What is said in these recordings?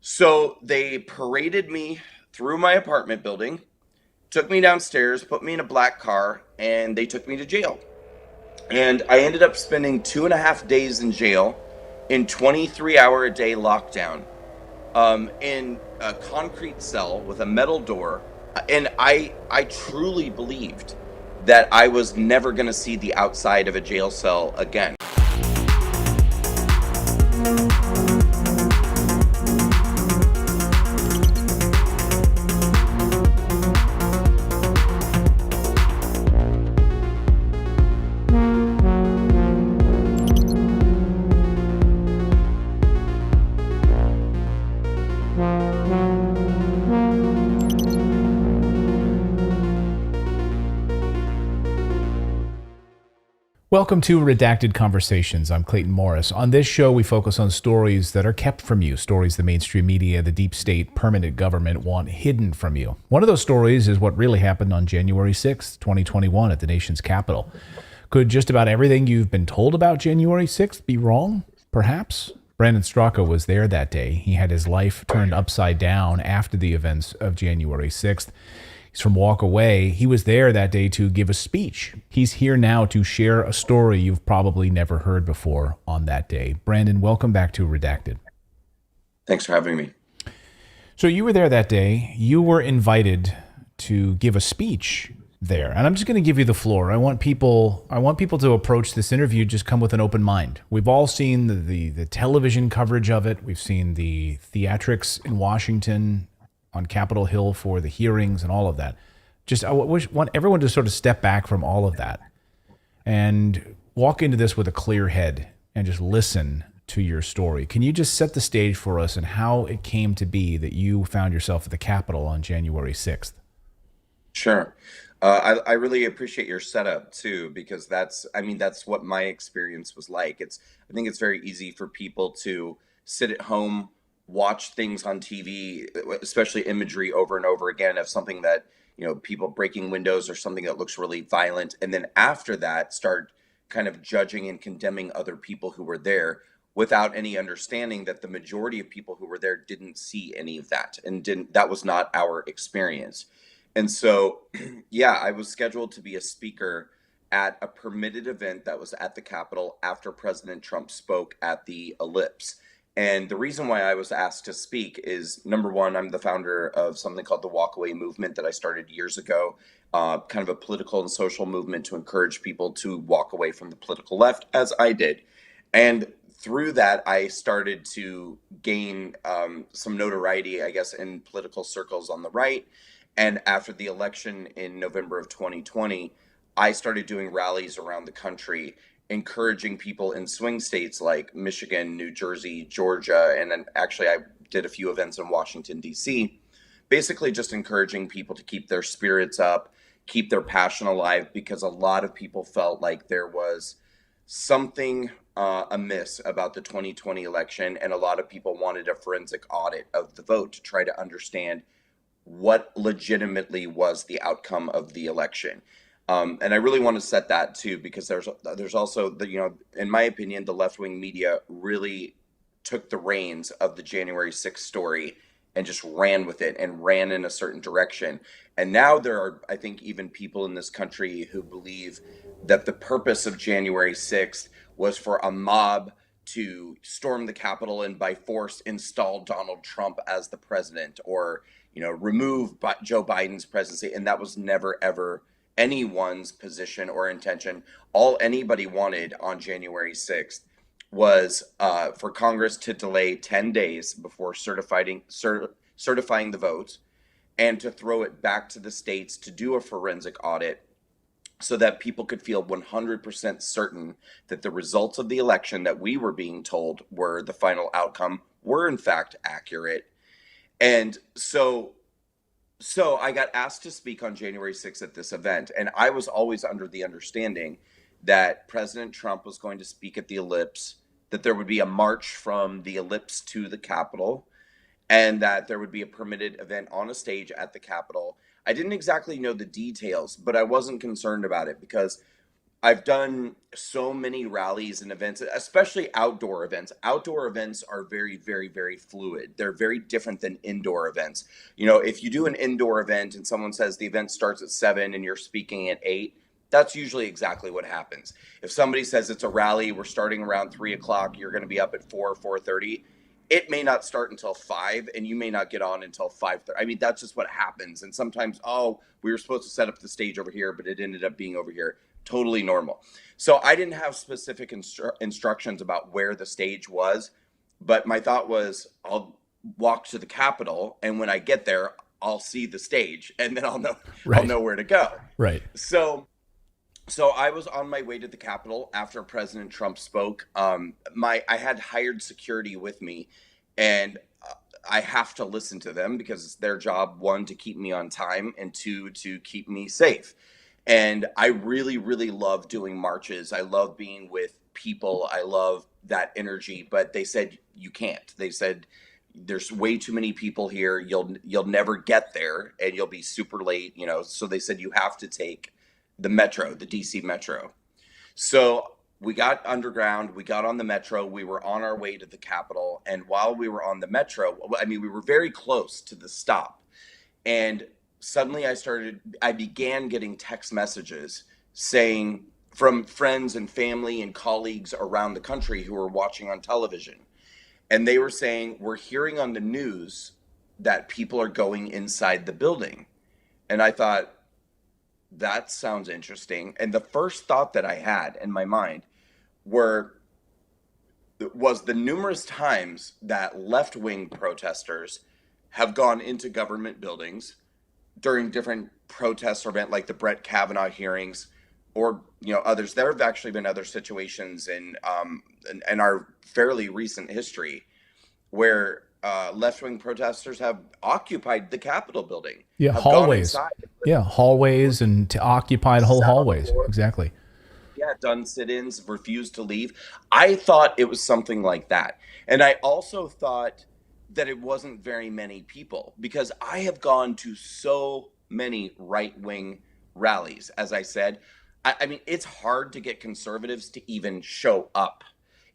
So they paraded me through my apartment building, took me downstairs, put me in a black car, and they took me to jail. And I ended up spending 2.5 days in jail in 23-hour a day lockdown, in a concrete cell with a metal door. And I truly believed that I was never going to see the outside of a jail cell again. Welcome to Redacted Conversations. I'm Clayton Morris. On this show, we focus on stories that are kept from you, stories the mainstream media, the deep state, permanent government want hidden from you. One of those stories is what really happened on January 6th, 2021 at the nation's capital. Could just about everything you've been told about January 6th be wrong? Perhaps. Brandon Straka was there that day. He had his life turned upside down after the events of January 6th. He's from Walk Away. He was there that day to give a speech. He's here now to share a story you've probably never heard before on that day. Brandon, welcome back to Redacted. Thanks for having me. So you were there that day. You were invited to give a speech there. And I'm just going to give you the floor. I want people to approach this interview, just come with an open mind. We've all seen the television coverage of it. We've seen the theatrics in Washington on Capitol Hill for the hearings and all of that. I want everyone to sort of step back from all of that and walk into this with a clear head and just listen to your story. Can you just set the stage for us and how it came to be that you found yourself at the Capitol on January 6th? Sure. I really appreciate your setup too, because that's what my experience was like. I think it's very easy for people to sit at home, watch things on TV, especially imagery over and over again of something that, people breaking windows or something that looks really violent. And then after that, start kind of judging and condemning other people who were there without any understanding that the majority of people who were there didn't see any of that and that was not our experience. And so, yeah, I was scheduled to be a speaker at a permitted event that was at the Capitol after President Trump spoke at the Ellipse. And the reason why I was asked to speak is, number one, I'm the founder of something called the Walkaway Movement that I started years ago, kind of a political and social movement to encourage people to walk away from the political left, as I did. And through that, I started to gain some notoriety, I guess, in political circles on the right. And after the election in November of 2020, I started doing rallies around the country, encouraging people in swing states like Michigan, New Jersey, Georgia, and then actually I did a few events in Washington, D.C., basically just encouraging people to keep their spirits up, keep their passion alive, because a lot of people felt like there was something amiss about the 2020 election, and a lot of people wanted a forensic audit of the vote to try to understand what legitimately was the outcome of the election. And I really want to set that too, because there's also in my opinion, the left wing media really took the reins of the January 6th story and just ran with it and ran in a certain direction. And now there are, I think, even people in this country who believe that the purpose of January 6th was for a mob to storm the Capitol and by force install Donald Trump as the president, or remove Joe Biden's presidency. And that was never, ever anyone's position or intention. All anybody wanted on January 6th was for Congress to delay 10 days before certifying the vote, and to throw it back to the states to do a forensic audit so that people could feel 100% certain that the results of the election that we were being told were the final outcome were in fact accurate. And so I got asked to speak on January 6th at this event, and I was always under the understanding that President Trump was going to speak at the Ellipse, that there would be a march from the Ellipse to the Capitol, and that there would be a permitted event on a stage at the Capitol. I didn't exactly know the details, but I wasn't concerned about it, because I've done so many rallies and events, especially outdoor events. Outdoor events are very, very, very fluid. They're very different than indoor events. If you do an indoor event and someone says the event starts at 7 and you're speaking at 8, that's usually exactly what happens. If somebody says it's a rally, we're starting around 3 o'clock, you're going to be up at 4:30. It may not start until 5, and you may not get on until 5:30. I mean, that's just what happens. And sometimes, oh, we were supposed to set up the stage over here, but it ended up being over here. Totally normal. So I didn't have specific instructions about where the stage was, but my thought was I'll walk to the Capitol, and when I get there, I'll see the stage, and then I'll Right. know where to go. Right. So I was on my way to the Capitol after President Trump spoke. I had hired security with me, and I have to listen to them because it's their job, one, to keep me on time, and two, to keep me safe. And I really, really love doing marches. I love being with people. I love that energy. But they said you can't. They said there's way too many people here. You'll never get there, and you'll be super late. So they said you have to take the metro, the DC metro. So we got underground, we got on the metro, we were on our way to the Capitol. And while we were on the metro, I mean, we were very close to the stop. And suddenly I began getting text messages saying from friends and family and colleagues around the country who were watching on television. And they were saying, we're hearing on the news that people are going inside the building. And I thought, that sounds interesting. And the first thought that I had in my mind were was the numerous times that left-wing protesters have gone into government buildings during different protests or event like the Brett Kavanaugh hearings or others. There have actually been other situations in our fairly recent history where left-wing protesters have occupied the Capitol building, Yeah, have gone hallways. inside, Yeah, hallways and to occupied whole sat on the hallways. floor, Exactly. yeah, done sit-ins, refused to leave. I thought it was something like that. And I also thought that it wasn't very many people because I have gone to so many right-wing rallies. As I said, I mean, it's hard to get conservatives to even show up.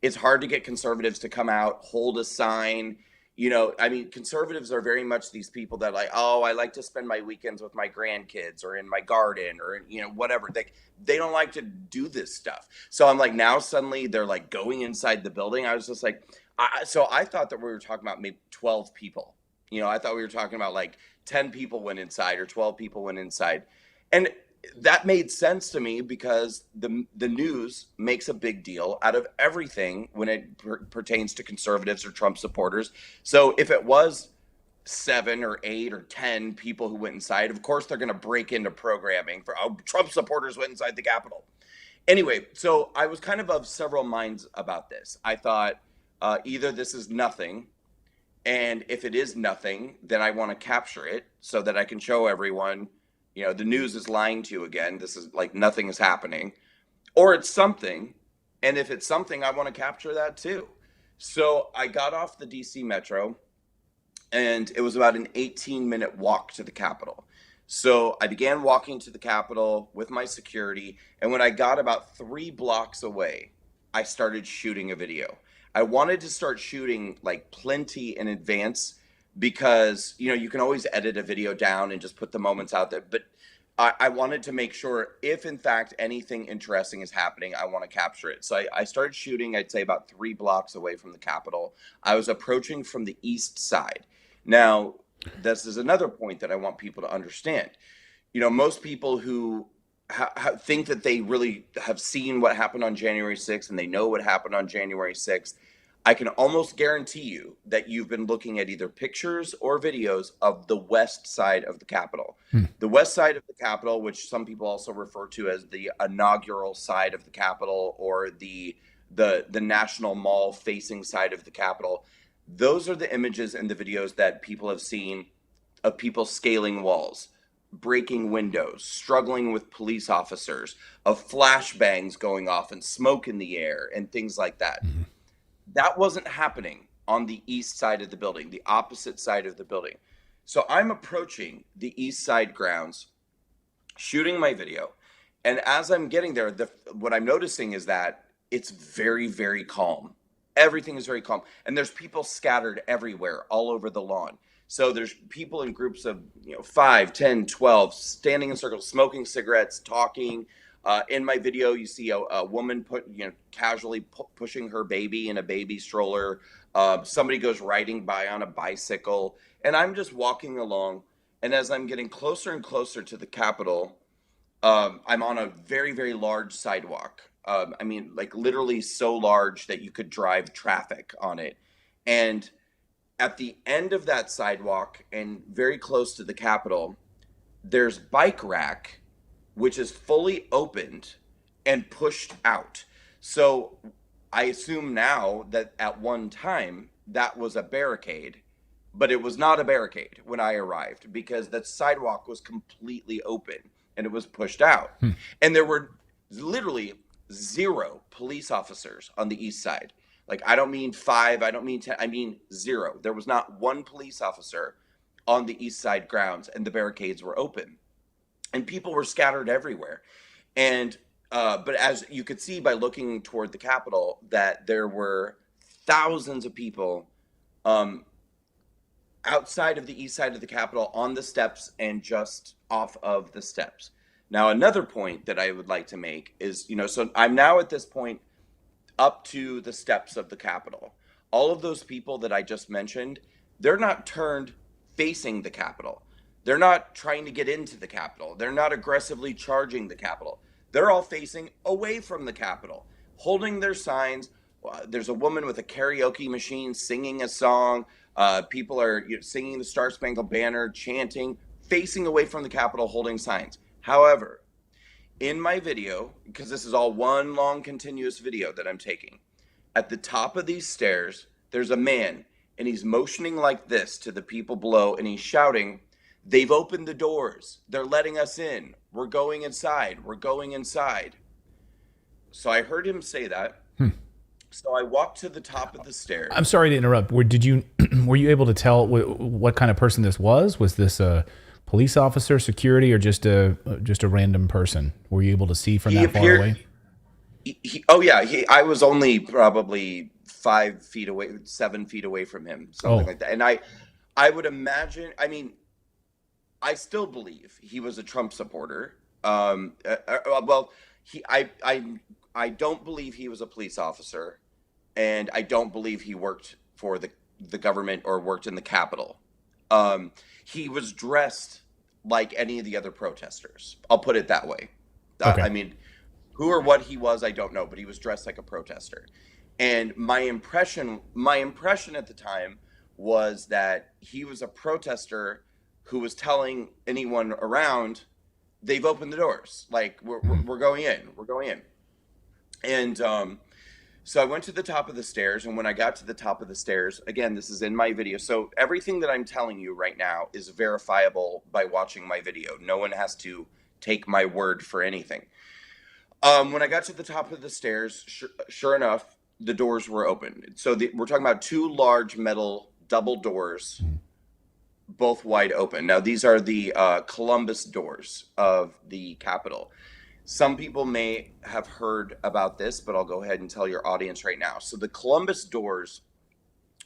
It's hard to get conservatives to come out, hold a sign. I mean, conservatives are very much these people that like, oh, I like to spend my weekends with my grandkids or in my garden or, whatever. They don't like to do this stuff. So I'm like, now suddenly they're like going inside the building. I was just like, so I thought that we were talking about maybe 12 people. I thought we were talking about like 10 people went inside or 12 people went inside. And that made sense to me because the news makes a big deal out of everything when it pertains to conservatives or Trump supporters. So if it was 7 or 8 or 10 people who went inside, of course they're going to break into programming for Trump supporters went inside the Capitol. Anyway, so I was kind of several minds about this. I thought either this is nothing, and if it is nothing, then I want to capture it so that I can show everyone the news is lying to you again. This is like nothing is happening. Or it's something. And if it's something, I want to capture that too. So I got off the DC Metro and it was about an 18-minute walk to the Capitol. So I began walking to the Capitol with my security. And when I got about 3 blocks away, I started shooting a video. I wanted to start shooting like plenty in advance because you can always edit a video down and just put the moments out there, but I wanted to make sure if in fact anything interesting is happening, I want to capture it. So I started shooting, I'd say about 3 blocks away from the Capitol. I was approaching from the east side. Now this is another point that I want people to understand. Most people who think that they really have seen what happened on January 6th and they know what happened on January 6th, I can almost guarantee you that you've been looking at either pictures or videos of the west side of the Capitol. The west side of the Capitol, which some people also refer to as the inaugural side of the Capitol or the National Mall facing side of the Capitol. Those are the images and the videos that people have seen of people scaling walls, breaking windows, struggling with police officers, of flashbangs going off and smoke in the air and things like that. That wasn't happening on the east side of the building, the opposite side of the building. So I'm approaching the east side grounds, shooting my video, And as I'm getting there, what I'm noticing is that it's very, very calm. Everything is very calm. And there's people scattered everywhere, all over the lawn. So there's people in groups of 5, 10, 12, standing in circles, smoking cigarettes, talking. In my video, you see a woman casually pushing her baby in a baby stroller. Somebody goes riding by on a bicycle, and I'm just walking along. And as I'm getting closer and closer to the Capitol, I'm on a very, very large sidewalk. I mean, like literally so large that you could drive traffic on it. And at the end of that sidewalk and very close to the Capitol, there's bike rack, which is fully opened and pushed out. So I assume now that at one time that was a barricade, but it was not a barricade when I arrived because the sidewalk was completely open and it was pushed out. And there were literally 0 police officers on the east side. Like, I don't mean 5, I don't mean 10, I mean 0. There was not one police officer on the east side grounds, and the barricades were open. And people were scattered everywhere. And but as you could see by looking toward the Capitol, that there were thousands of people outside of the east side of the Capitol, on the steps and just off of the steps. Now, another point that I would like to make is, so I'm now at this point up to the steps of the Capitol. All of those people that I just mentioned, they're not turned facing the Capitol. They're not trying to get into the Capitol. They're not aggressively charging the Capitol. They're all facing away from the Capitol, holding their signs. There's a woman with a karaoke machine singing a song. People are singing the Star Spangled Banner, chanting, facing away from the Capitol, holding signs. However, in my video, because this is all one long continuous video that I'm taking, at the top of these stairs, there's a man, and he's motioning like this to the people below, and he's shouting, "They've opened the doors. They're letting us in. We're going inside. We're going inside." So I heard him say that. So I walked to the top of the stairs. I'm sorry to interrupt. Were you able to tell what kind of person this was? Was this a police officer, security, or just a random person? Were you able to see from that far away? I was only probably 5 feet away, 7 feet away from him, something like that. And I would imagine, I mean, I still believe he was a Trump supporter. Well, I don't believe he was a police officer, and I don't believe he worked for the government or worked in the Capitol. He was dressed like any of the other protesters. I'll put it that way. Okay. I mean, who or what he was, I don't know, but he was dressed like a protester. And my impression at the time was that he was a protester who was telling anyone around, "They've opened the doors. Like, we're going in. We're going in." And so I went to the top of the stairs, and when I got to the top of the stairs, again, this is in my video. So everything that I'm telling you right now is verifiable by watching my video. No one has to take my word for anything. When I got to the top of the stairs, sure enough, the doors were open. So we're talking about 2 large metal double doors, both wide open. Now, these are the Columbus doors of the Capitol. Some people may have heard about this, but I'll go ahead and tell your audience right now. So the Columbus doors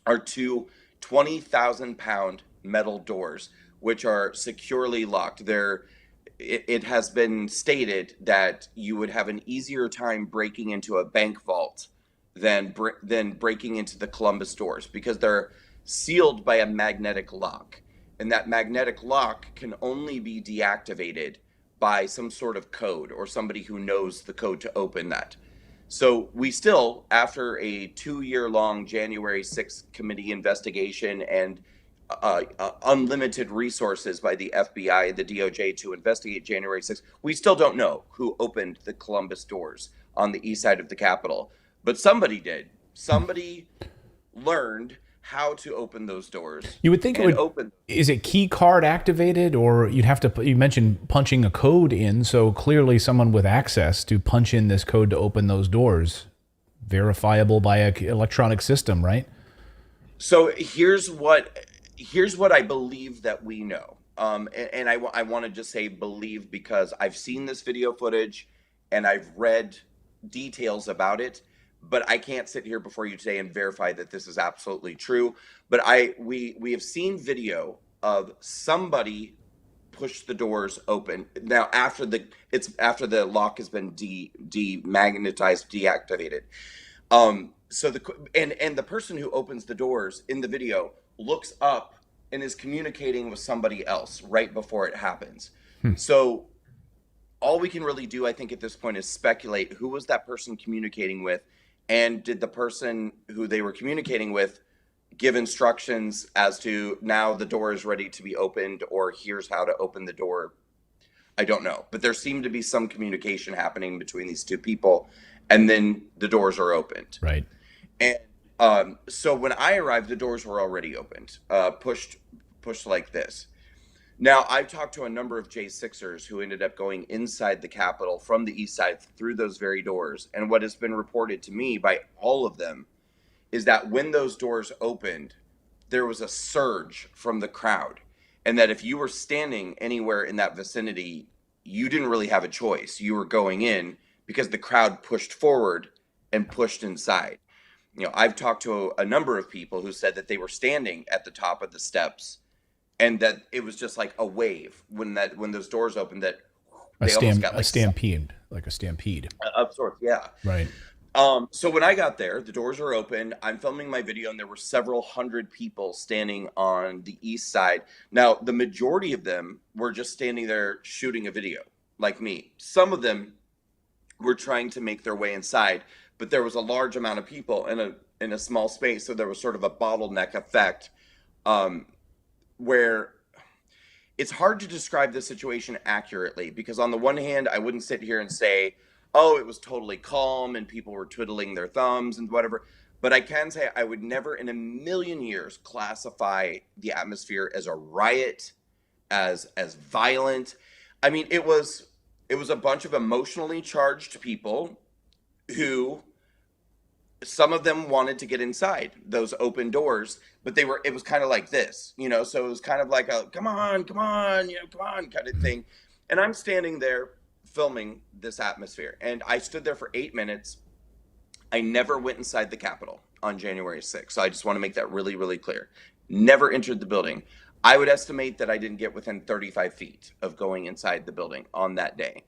are 2 20,000-pound metal doors, which are securely locked. It has been stated that you would have an easier time breaking into a bank vault than breaking into the Columbus doors, because they're sealed by a magnetic lock. And that magnetic lock can only be deactivated by some sort of code or somebody who knows the code to open that. So we still, after a 2-year-long January 6th committee investigation and unlimited resources by the FBI and the DOJ to investigate January 6th, we still don't know who opened the Columbus doors on the east side of the Capitol. But somebody did. Somebody learned how to open those doors. You would think it would open. Is it key card activated, or you'd have to? You mentioned punching a code in, so clearly someone with access to punch in this code to open those doors, verifiable by an electronic system, right? So here's what I believe that we know. And I want to just say believe, because I've seen this video footage and I've read details about it, but I can't sit here before you today and verify that this is absolutely true. But we have seen video of somebody push the doors open. Now after the lock has been demagnetized, deactivated. So and the person who opens the doors in the video looks up and is communicating with somebody else right before it happens. So all we can really do, I think, at this point is speculate who was that person communicating with, and did the person who they were communicating with give instructions as to now the door is ready to be opened, or here's how to open the door. I don't know, but there seemed to be some communication happening between these two people, and then the doors are opened. Right. And so when I arrived, the doors were already opened, pushed like this. Now, I've talked to a number of J6ers who ended up going inside the Capitol from the east side through those very doors. And what has been reported to me by all of them is that when those doors opened, there was a surge from the crowd. And that if you were standing anywhere in that vicinity, you didn't really have a choice. You were going in because the crowd pushed forward and pushed inside. You know, I've talked to a number of people who said that they were standing at the top of the steps, and that it was just like a wave when those doors opened, that they almost got like a stampede, like a stampede of sorts. Yeah. Right. So when I got there, the doors were open. I'm filming my video, and there were several hundred people standing on the east side. Now, the majority of them were just standing there shooting a video, like me. Some of them were trying to make their way inside, but there was a large amount of people in a small space, so there was sort of a bottleneck effect, where it's hard to describe the situation accurately, because on the one hand, I wouldn't sit here and say, oh, it was totally calm and people were twiddling their thumbs and whatever. But I can say I would never in a million years classify the atmosphere as a riot, as violent. I mean, it was a bunch of emotionally charged people who, some of them wanted to get inside those open doors, but it was kind of like this, you know, so it was kind of like a, come on, you know, come on kind of thing. And I'm standing there filming this atmosphere, and I stood there for 8 minutes. I never went inside the Capitol on January 6th. So I just want to make that really, really clear. Never entered the building. I would estimate that I didn't get within 35 feet of going inside the building on that day.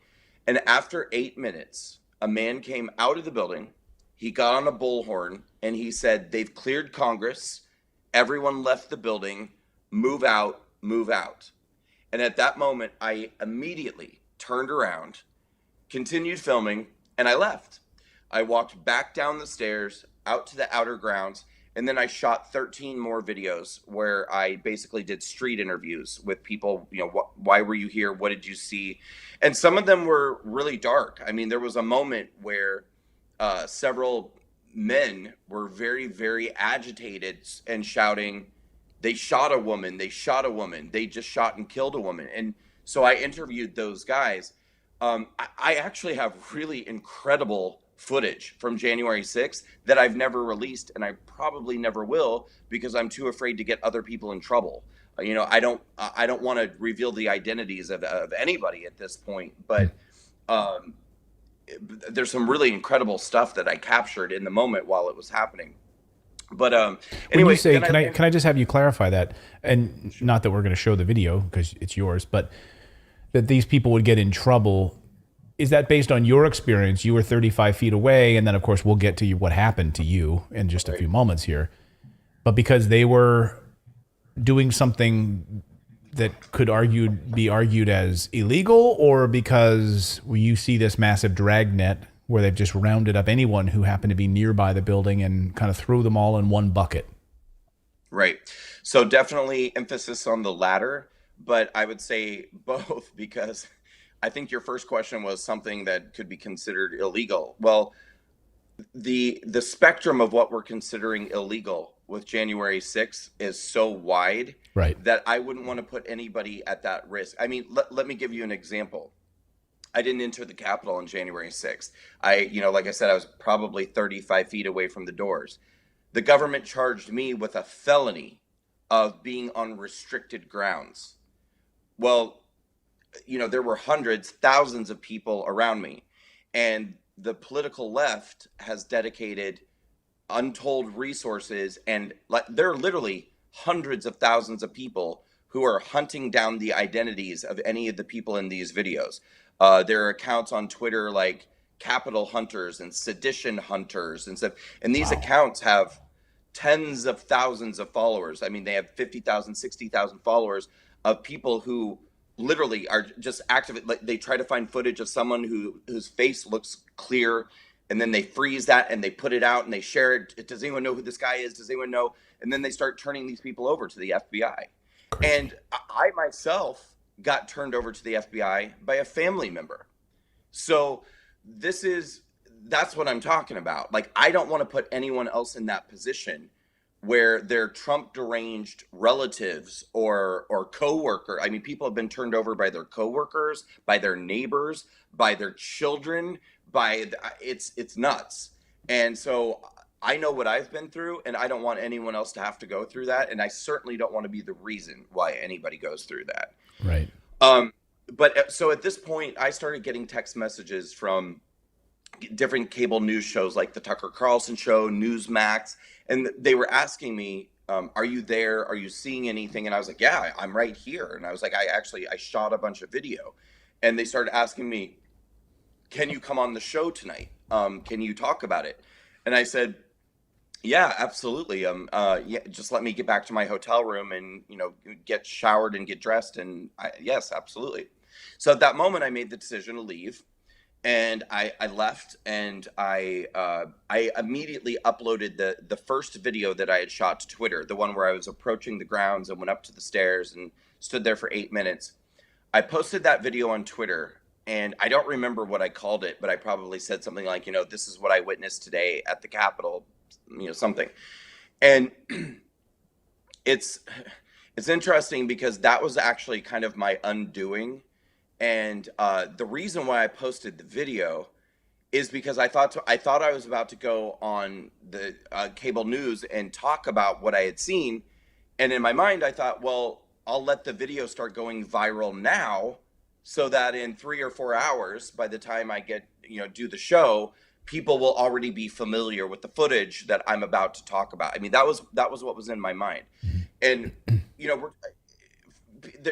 And after 8 minutes, a man came out of the building. He got on a bullhorn and he said, they've cleared Congress. Everyone left the building. Move out, move out. And at that moment, I immediately turned around, continued filming, and I left. I walked back down the stairs, out to the outer grounds, and then I shot 13 more videos where I basically did street interviews with people. You know, why were you here? What did you see? And some of them were really dark. I mean, there was a moment where several men were very, very agitated and shouting, they shot a woman, they shot a woman, they just shot and killed a woman. And so I interviewed those guys. I actually have really incredible footage from January 6th that I've never released, and I probably never will, because I'm too afraid to get other people in trouble. You know, I don't want to reveal the identities of anybody at this point, but there's some really incredible stuff that I captured in the moment while it was happening. But anyway, when you say, can I just have you clarify that? And not that we're going to show the video because it's yours, but that these people would get in trouble. Is that based on your experience? You were 35 feet away, and then of course we'll get to what happened to you in just a few moments here. But because they were doing something that could be argued as illegal, or because you see this massive dragnet where they've just rounded up anyone who happened to be nearby the building and kind of threw them all in one bucket? Right. So definitely emphasis on the latter, but I would say both, because I think your first question was something that could be considered illegal. Well, the spectrum of what we're considering illegal with January 6th is so wide, right, that I wouldn't want to put anybody at that risk. I mean, let me give you an example. I didn't enter the Capitol on January 6th. Like I said, I was probably 35 feet away from the doors. The government charged me with a felony of being on restricted grounds. Well, there were hundreds, thousands of people around me. And the political left has dedicated untold resources, and like there are literally hundreds of thousands of people who are hunting down the identities of any of the people in these videos. There are accounts on Twitter like Capital Hunters and Sedition Hunters and stuff, and these Wow. accounts have tens of thousands of followers. I mean, they have 50,000, 60,000 followers of people who literally are just active. Like they try to find footage of someone whose face looks clear, and then they freeze that and they put it out and they share it. Does anyone know who this guy is? Does anyone know? And then they start turning these people over to the FBI. Crazy. And I myself got turned over to the FBI by a family member. So this is that's what I'm talking about. Like I don't want to put anyone else in that position where their Trump deranged relatives or coworker. I mean, people have been turned over by their coworkers, by their neighbors, by their children, it's nuts. And so I know what I've been through, and I don't want anyone else to have to go through that. And I certainly don't want to be the reason why anybody goes through that. Right. Um, but so at this point, I started getting text messages from different cable news shows like the Tucker Carlson Show, Newsmax, and they were asking me, "Are you there? Are you seeing anything?" And I was like, "Yeah, I'm right here." And I was like, I shot a bunch of video," and they started asking me, "Can you come on the show tonight? Can you talk about it?" And I said, "Yeah, absolutely. Yeah, just let me get back to my hotel room and get showered and get dressed." And yes, absolutely. So at that moment, I made the decision to leave, and I left, and I immediately uploaded the first video that I had shot to Twitter, the one where I was approaching the grounds and went up to the stairs and stood there for 8 minutes. I posted that video on Twitter, and I don't remember what I called it, but I probably said something like, "This is what I witnessed today at the Capitol," something. And it's interesting because that was actually kind of my undoing. And the reason why I posted the video is because I thought I was about to go on the cable news and talk about what I had seen, and in my mind I thought, well, I'll let the video start going viral now, so that in 3 or 4 hours, by the time I get do the show, people will already be familiar with the footage that I'm about to talk about. I mean, that was what was in my mind, and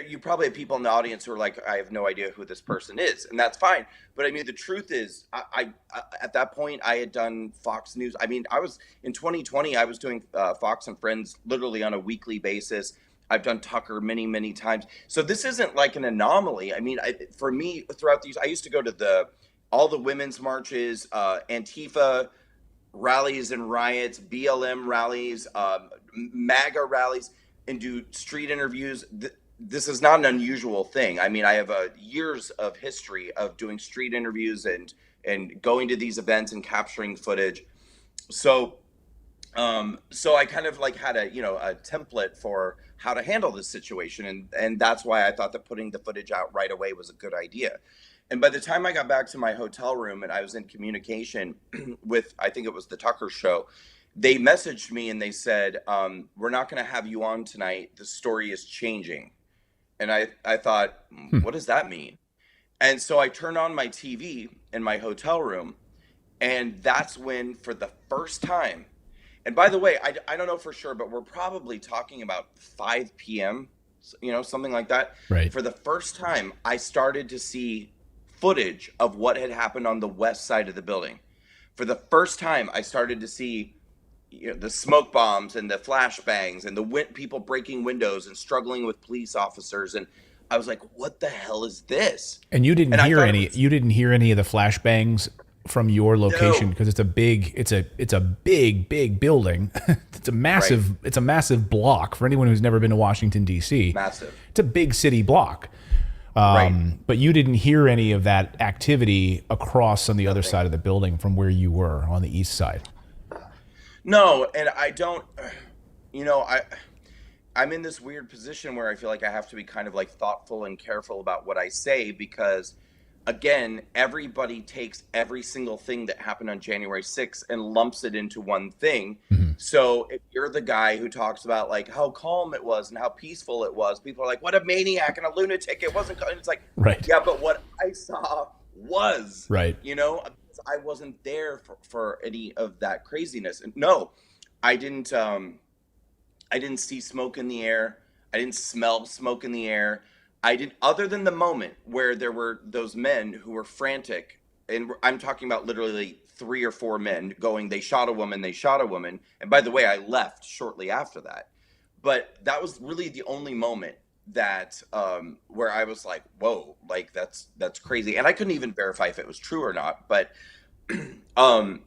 you probably have people in the audience who are like, "I have no idea who this person is," and that's fine. But I mean, the truth is, I at that point I had done Fox News. I mean, I was in 2020. I was doing Fox and Friends literally on a weekly basis. I've done Tucker many, many times. So this isn't like an anomaly. I mean, for me, throughout these, I used to go to all the women's marches, Antifa rallies and riots, BLM rallies, MAGA rallies, and do street interviews. This is not an unusual thing. I mean, I have years of history of doing street interviews and going to these events and capturing footage. So so I kind of like had a template for how to handle this situation, and that's why I thought that putting the footage out right away was a good idea. And by the time I got back to my hotel room and I was in communication with, I think it was the Tucker Show, they messaged me and they said, "We're not going to have you on tonight. The story is changing." And I thought, what does that mean? And so I turned on my TV in my hotel room, and that's when, for the first time, and by the way, I don't know for sure, but we're probably talking about 5 p.m., something like that. Right. For the first time, I started to see footage of what had happened on the west side of the building. For the first time, I started to see the smoke bombs and the flashbangs and the people breaking windows and struggling with police officers. And I was like, what the hell is this? And you didn't And I hear thought any. You didn't hear any of the flashbangs from your location No. because it's a big. It's a big building. It's a massive. Right. It's a massive block for anyone who's never been to Washington D.C. Massive. It's a big city block. Right. But you didn't hear any of that activity across on the other side of the building from where you were on the east side. No, and I don't, I'm in this weird position where I feel like I have to be kind of like thoughtful and careful about what I say, because again, everybody takes every single thing that happened on January 6th and lumps it into one thing. Hmm. So if you're the guy who talks about like how calm it was and how peaceful it was, people are like, what a maniac and a lunatic. It wasn't, and it's like, Right. yeah, but what I saw was, Right. I wasn't there for any of that craziness. And no, I didn't, I didn't see smoke in the air. I didn't smell smoke in the air. I didn't, other than the moment where there were those men who were frantic, and I'm talking about literally 3 or 4 men going, they shot a woman, they shot a woman. And by the way, I left shortly after that. But that was really the only moment that where I was like, whoa, like that's crazy. And I couldn't even verify if it was true or not. But um,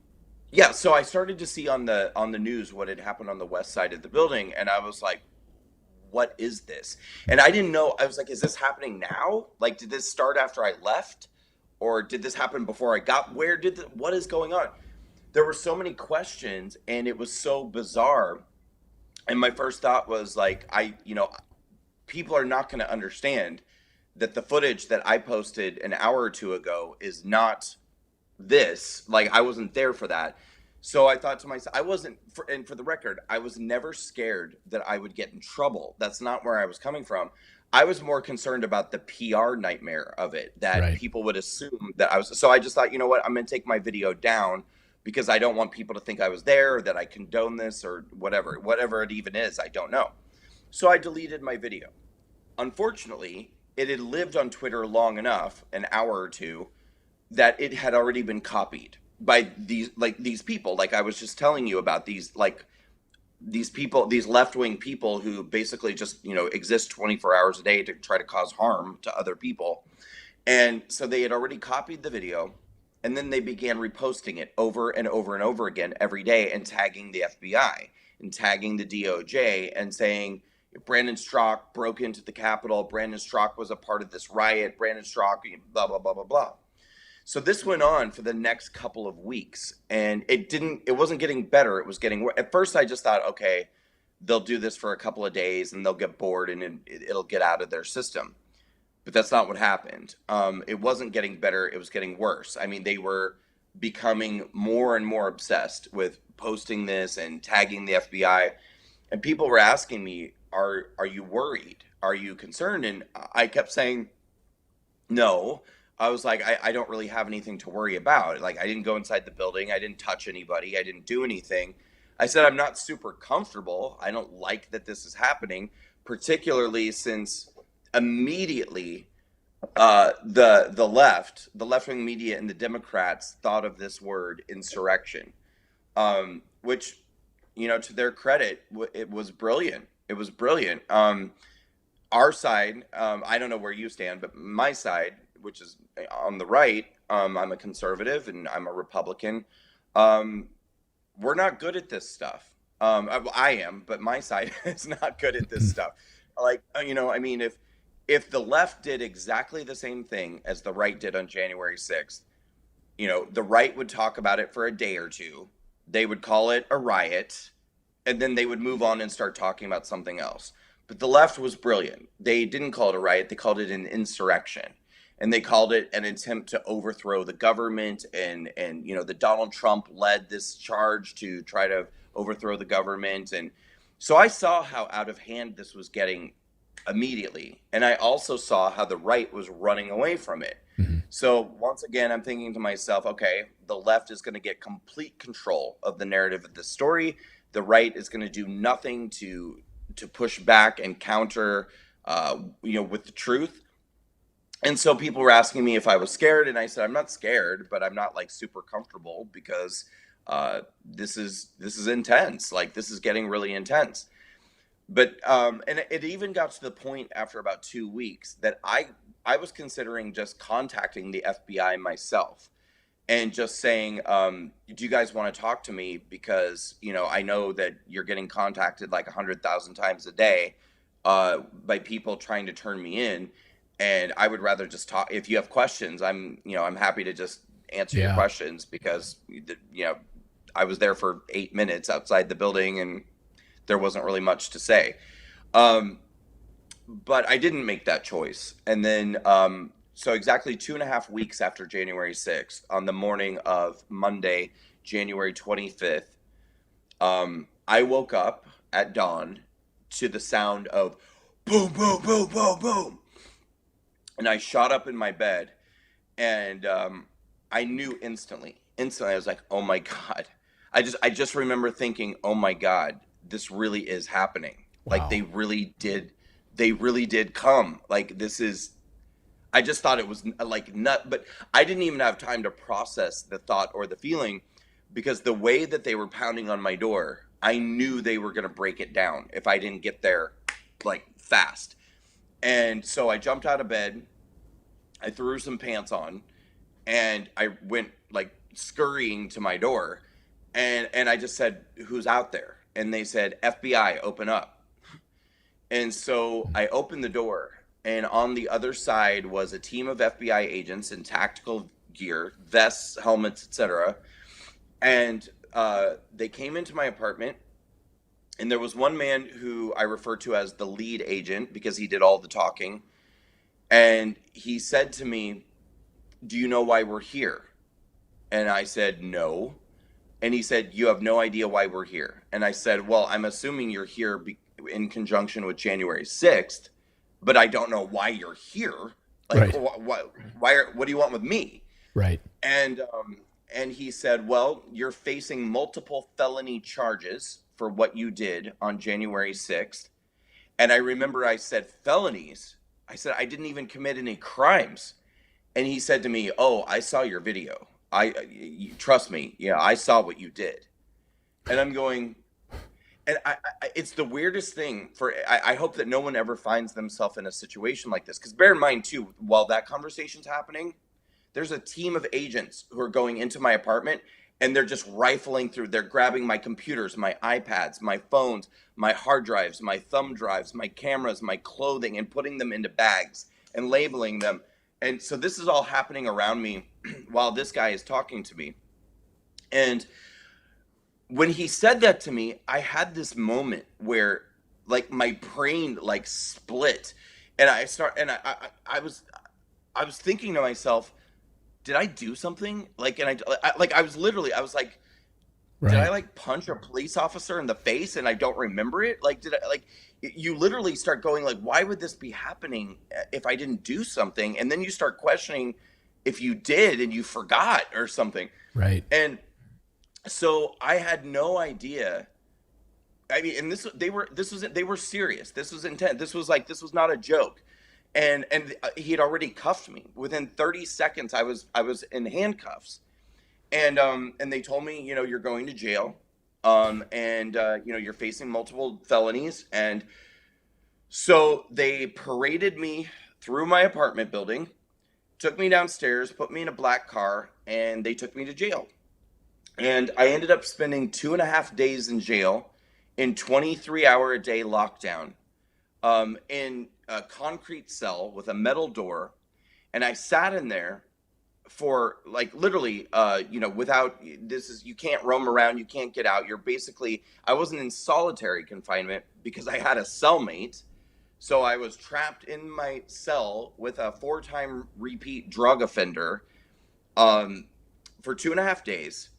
yeah, so I started to see on the news what had happened on the west side of the building, and I was like, what is this? And I didn't know. I was like, is this happening now? Like, did this start after I left, or did this happen before I got? What is going on? There were so many questions, and it was so bizarre. And my first thought was like, people are not going to understand that the footage that I posted an hour or two ago is not this. Like, I wasn't there for that. So I thought to myself, I wasn't, and for the record, I was never scared that I would get in trouble. That's not where I was coming from. I was more concerned about the PR nightmare of it, that Right. people would assume that I was. So I just thought, you know what, I'm going to take my video down because I don't want people to think I was there or that I condone this or whatever it even is. I don't know. So I deleted my video. Unfortunately, it had lived on Twitter long enough, an hour or two, that it had already been copied by these people, like I was just telling you about, these people, these left-wing people who basically just exist 24 hours a day to try to cause harm to other people. And so they had already copied the video, and then they began reposting it over and over and over again every day, and tagging the FBI and tagging the DOJ and saying Brandon Strzok broke into the Capitol, Brandon Strzok was a part of this riot, Brandon Strzok, blah blah blah blah blah. So this went on for the next couple of weeks, and it wasn't getting better. It was getting worse. At first I just thought, okay, they'll do this for a couple of days and they'll get bored and it'll get out of their system. But that's not what happened. It wasn't getting better. It was getting worse. I mean, they were becoming more and more obsessed with posting this and tagging the FBI. And people were asking me, are you worried? Are you concerned? And I kept saying, no. I was like, I don't really have anything to worry about. Like, I didn't go inside the building. I didn't touch anybody. I didn't do anything. I said, I'm not super comfortable. I don't like that this is happening, particularly since immediately the left wing media and the Democrats thought of this word insurrection, which, to their credit, it was brilliant. It was brilliant. Our side, I don't know where you stand, but my side, which is on the right, I'm a conservative and I'm a Republican. Um, we're not good at this stuff. I am, but my side is not good at this stuff. Like, I mean, if the left did exactly the same thing as the right did on January 6th, the right would talk about it for a day or two. They would call it a riot, and then they would move on and start talking about something else. But the left was brilliant. They didn't call it a riot, they called it an insurrection. And they called it an attempt to overthrow the government, and the Donald Trump led this charge to try to overthrow the government. And so I saw how out of hand this was getting immediately, and I also saw how the right was running away from it. Hmm. So once again, I'm thinking to myself, okay, the left is going to get complete control of the narrative of this story. The right is going to do nothing to push back and counter with the truth. And so people were asking me if I was scared, and I said, I'm not scared, but I'm not like super comfortable because this is intense. Like, this is getting really intense. But and it even got to the point after about 2 weeks that I was considering just contacting the FBI myself and just saying, do you guys want to talk to me? Because I know that you're getting contacted like 100,000 times a day by people trying to turn me in, and I would rather just talk. If you have questions, I'm happy to just answer your Yeah. questions, because I was there for 8 minutes outside the building and there wasn't really much to say. Um, but I didn't make that choice. And then So exactly 2.5 weeks after January 6th, on the morning of Monday, January 25th, I woke up at dawn to the sound of boom, boom, boom, boom, boom. And I shot up in my bed, and I knew instantly. Instantly, I was like, "Oh my God!" I just remember thinking, "Oh my God, this really is happening. Like Wow. they really did come. Like this is." I just thought it was like nut, but I didn't even have time to process the thought or the feeling, because the way that they were pounding on my door, I knew they were going to break it down if I didn't get there like fast. And so I jumped out of bed, I threw some pants on, and I went like scurrying to my door, and I just said, "Who's out there?" And they said, "FBI, open up." And so I opened the door, and on the other side was a team of FBI agents in tactical gear, vests, helmets, etc. And they came into my apartment, and there was one man who I refer to as the lead agent because he did all the talking. And he said to me, "Do you know why we're here?" And I said, "No." And he said, "You have no idea why we're here." And I said, "Well, I'm assuming you're here in conjunction with January 6th, but I don't know why you're here. Like, Right. what do you want with me?" Right. And he said, "Well, you're facing multiple felony charges for what you did on January 6th." And I remember I said, "Felonies?" I said, "I didn't even commit any crimes." And he said to me, "Oh, I saw your video. Trust me. Yeah, I saw what you did." And I'm going, and it's the weirdest thing I hope that no one ever finds themselves in a situation like this. Because bear in mind, too, while that conversation's happening, there's a team of agents who are going into my apartment, and they're just rifling through. They're grabbing my computers, my iPads, my phones, my hard drives, my thumb drives, my cameras, my clothing, and putting them into bags and labeling them. And so this is all happening around me while this guy is talking to me. And when he said that to me, I had this moment where like my brain like split, and I was thinking to myself, did I do something? Like, and I was literally, I was like, did I Right. like punch a police officer in the face and I don't remember it? Like, did I like, you literally start going like, why would this be happening if I didn't do something? And then you start questioning if you did and you forgot or something. Right. And so I had no idea. I mean, and they were serious. This was intent. This was not a joke. And he had already cuffed me. Within 30 seconds, I was in handcuffs. And they told me, you're going to jail. And you're facing multiple felonies. And so they paraded me through my apartment building, took me downstairs, put me in a black car, and they took me to jail. And I ended up spending 2.5 days in jail in 23-hour a day lockdown, in a concrete cell with a metal door. And I sat in there for like literally, without this is, you can't roam around, you can't get out. You're basically, I wasn't in solitary confinement because I had a cellmate. So I was trapped in my cell with a 4-time repeat drug offender, um, for 2.5 days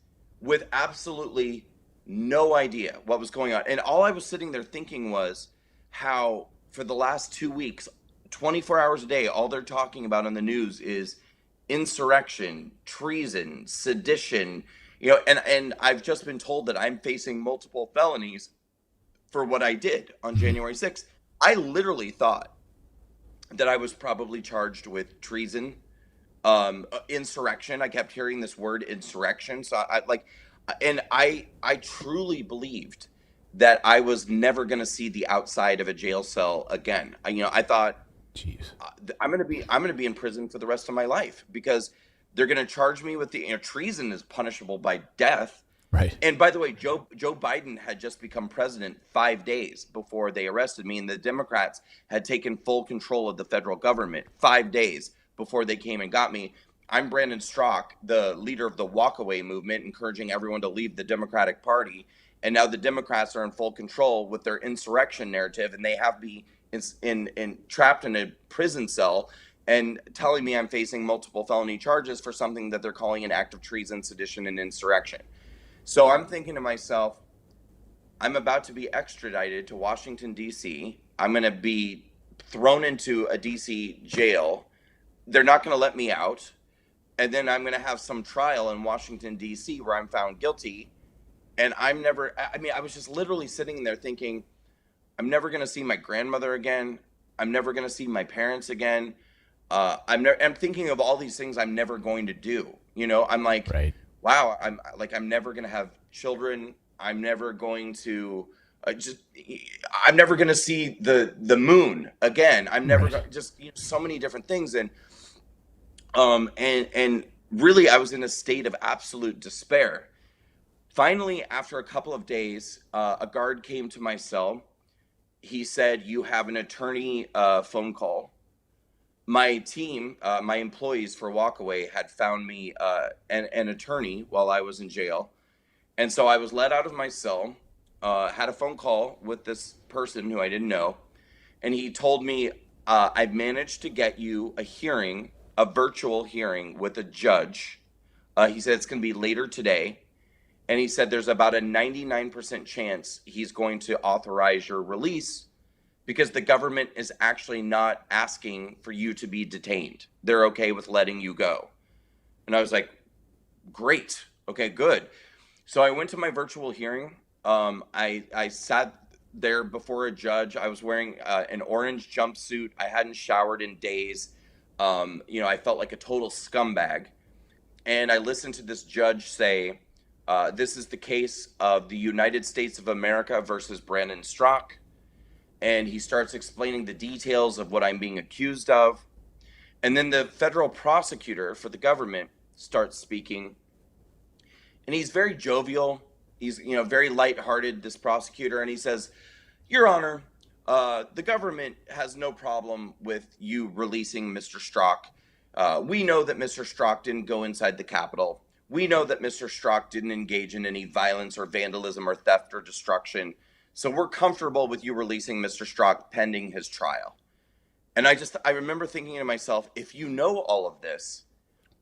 with absolutely no idea what was going on. And all I was sitting there thinking was how for the last 2 weeks, 24 hours a day, all they're talking about on the news is insurrection, treason, sedition, and I've just been told that I'm facing multiple felonies for what I did on Mhm. January 6th. I literally thought that I was probably charged with treason, insurrection. I kept hearing this word insurrection. So I like, and I truly believed that I was never going to see the outside of a jail cell again. I thought Jeez. I'm going to be in prison for the rest of my life because they're going to charge me with the treason is punishable by death. Right. And by the way, Joe Biden had just become president 5 days before they arrested me, and the Democrats had taken full control of the federal government 5 days before they came and got me. I'm Brandon Strzok, the leader of the walkaway movement, encouraging everyone to leave the Democratic Party. And now the Democrats are in full control with their insurrection narrative, and they have me in trapped in a prison cell and telling me I'm facing multiple felony charges for something that they're calling an act of treason, sedition, and insurrection. So I'm thinking to myself, I'm about to be extradited to Washington, D.C. I'm going to be thrown into a D.C. jail. They're not going to let me out. And then I'm going to have some trial in Washington, D.C. where I'm found guilty. And I was just literally sitting there thinking, I'm never going to see my grandmother again. I'm never going to see my parents again. I'm thinking of all these things I'm never going to do. I'm like, Right. wow, I'm never going to have children. I'm never going to I'm never going to see the moon again. I'm never Right. going just so many different things. And really I was in a state of absolute despair. Finally, after a couple of days, a guard came to my cell. He said, "You have an attorney phone call." My team, my employees for Walkaway had found me an attorney while I was in jail. And so I was let out of my cell, had a phone call with this person who I didn't know. And he told me, I've managed to get you a hearing, a virtual hearing with a judge. He said it's going to be later today. And he said there's about a 99% chance he's going to authorize your release because the government is actually not asking for you to be detained. They're okay with letting you go. And I was like, great. Okay, good. So I went to my virtual hearing. I sat there before a judge. I was wearing an orange jumpsuit. I hadn't showered in days. I felt like a total scumbag. And I listened to this judge say, this is the case of the United States of America versus Brandon Straka. And he starts explaining the details of what I'm being accused of. And then the federal prosecutor for the government starts speaking. And he's very jovial. He's, very lighthearted, this prosecutor. And he says, Your Honor, the government has no problem with you releasing Mr. Straka. We know that Mr. Straka didn't go inside the Capitol. We know that Mr. Straka didn't engage in any violence or vandalism or theft or destruction. So we're comfortable with you releasing Mr. Straka pending his trial. And I remember thinking to myself, if you know all of this,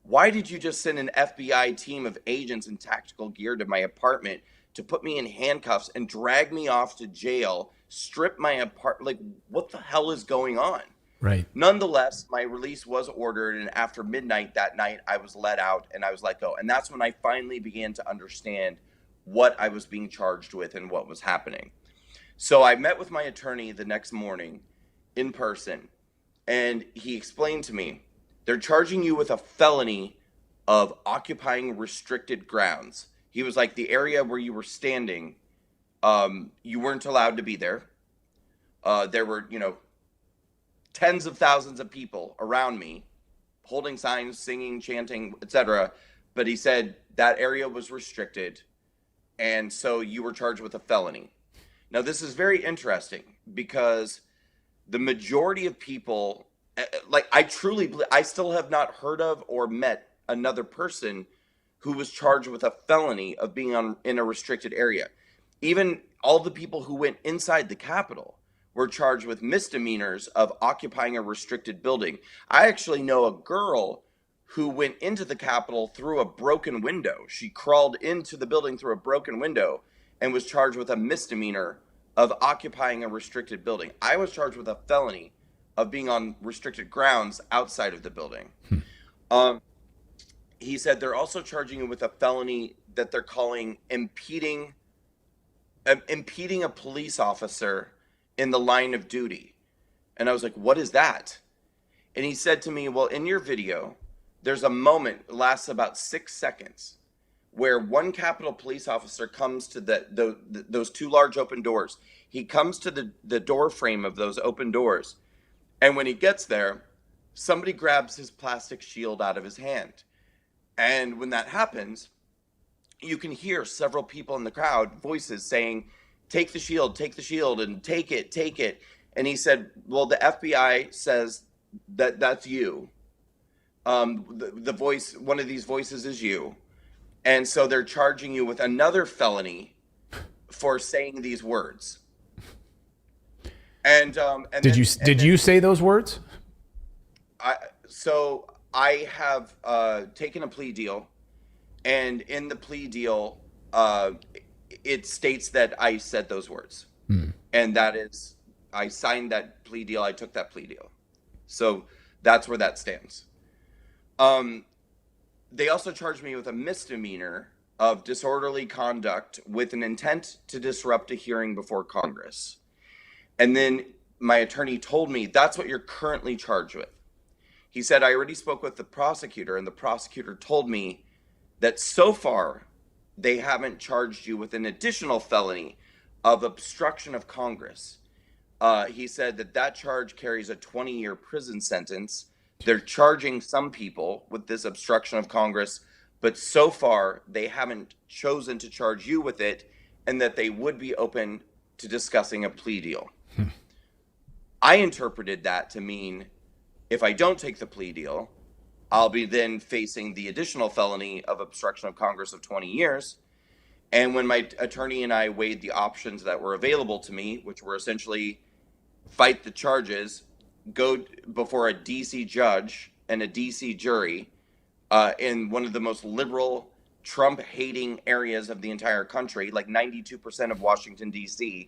why did you just send an FBI team of agents in tactical gear to my apartment to put me in handcuffs and drag me off to jail, strip my apartment? Like, what the hell is going on? Right. Nonetheless, my release was ordered, and after midnight that night, I was let out and I was let go. And that's when I finally began to understand what I was being charged with and what was happening. So I met with my attorney the next morning in person, and he explained to me, they're charging you with a felony of occupying restricted grounds. He was like, the area where you were standing, you weren't allowed to be there. There were, tens of thousands of people around me holding signs, singing, chanting, etc. But he said that area was restricted, and so you were charged with a felony. Now, this is very interesting because the majority of people, I still have not heard of or met another person who was charged with a felony of being in a restricted area. Even all the people who went inside the Capitol were charged with misdemeanors of occupying a restricted building. I actually know a girl who went into the Capitol through a broken window. She crawled into the building through a broken window and was charged with a misdemeanor of occupying a restricted building. I was charged with a felony of being on restricted grounds outside of the building. He said they're also charging you with a felony that they're calling impeding a police officer in the line of duty. And I was like, what is that? And he said to me, well, in your video, there's a moment, it lasts about 6 seconds, where one Capitol police officer comes to those two large open doors. He comes to the door frame of those open doors. And when he gets there, somebody grabs his plastic shield out of his hand. And when that happens, you can hear several people in the crowd, voices saying, take the shield, and take it. And he said, well, the FBI says that that's you. The voice, one of these voices is you. And so they're charging you with another felony for saying these words. And Did you say those words? So I have taken a plea deal, and in the plea deal, it states that I said those words, and that is, I signed that plea deal. I took that plea deal. So that's where that stands. Um, they also charged me with a misdemeanor of disorderly conduct with an intent to disrupt a hearing before Congress. And then my attorney told me that's what you're currently charged with. He said, I already spoke with the prosecutor, and the prosecutor told me that so far they haven't charged you with an additional felony of obstruction of Congress. He said that that charge carries a 20-year prison sentence. They're charging some people with this obstruction of Congress, but so far they haven't chosen to charge you with it, and that they would be open to discussing a plea deal. I interpreted that to mean if I don't take the plea deal, I'll be then facing the additional felony of obstruction of Congress of 20 years. And when my attorney and I weighed the options that were available to me, which were essentially fight the charges, go before a DC judge and a DC jury in one of the most liberal, Trump-hating areas of the entire country, like 92% of Washington, D.C.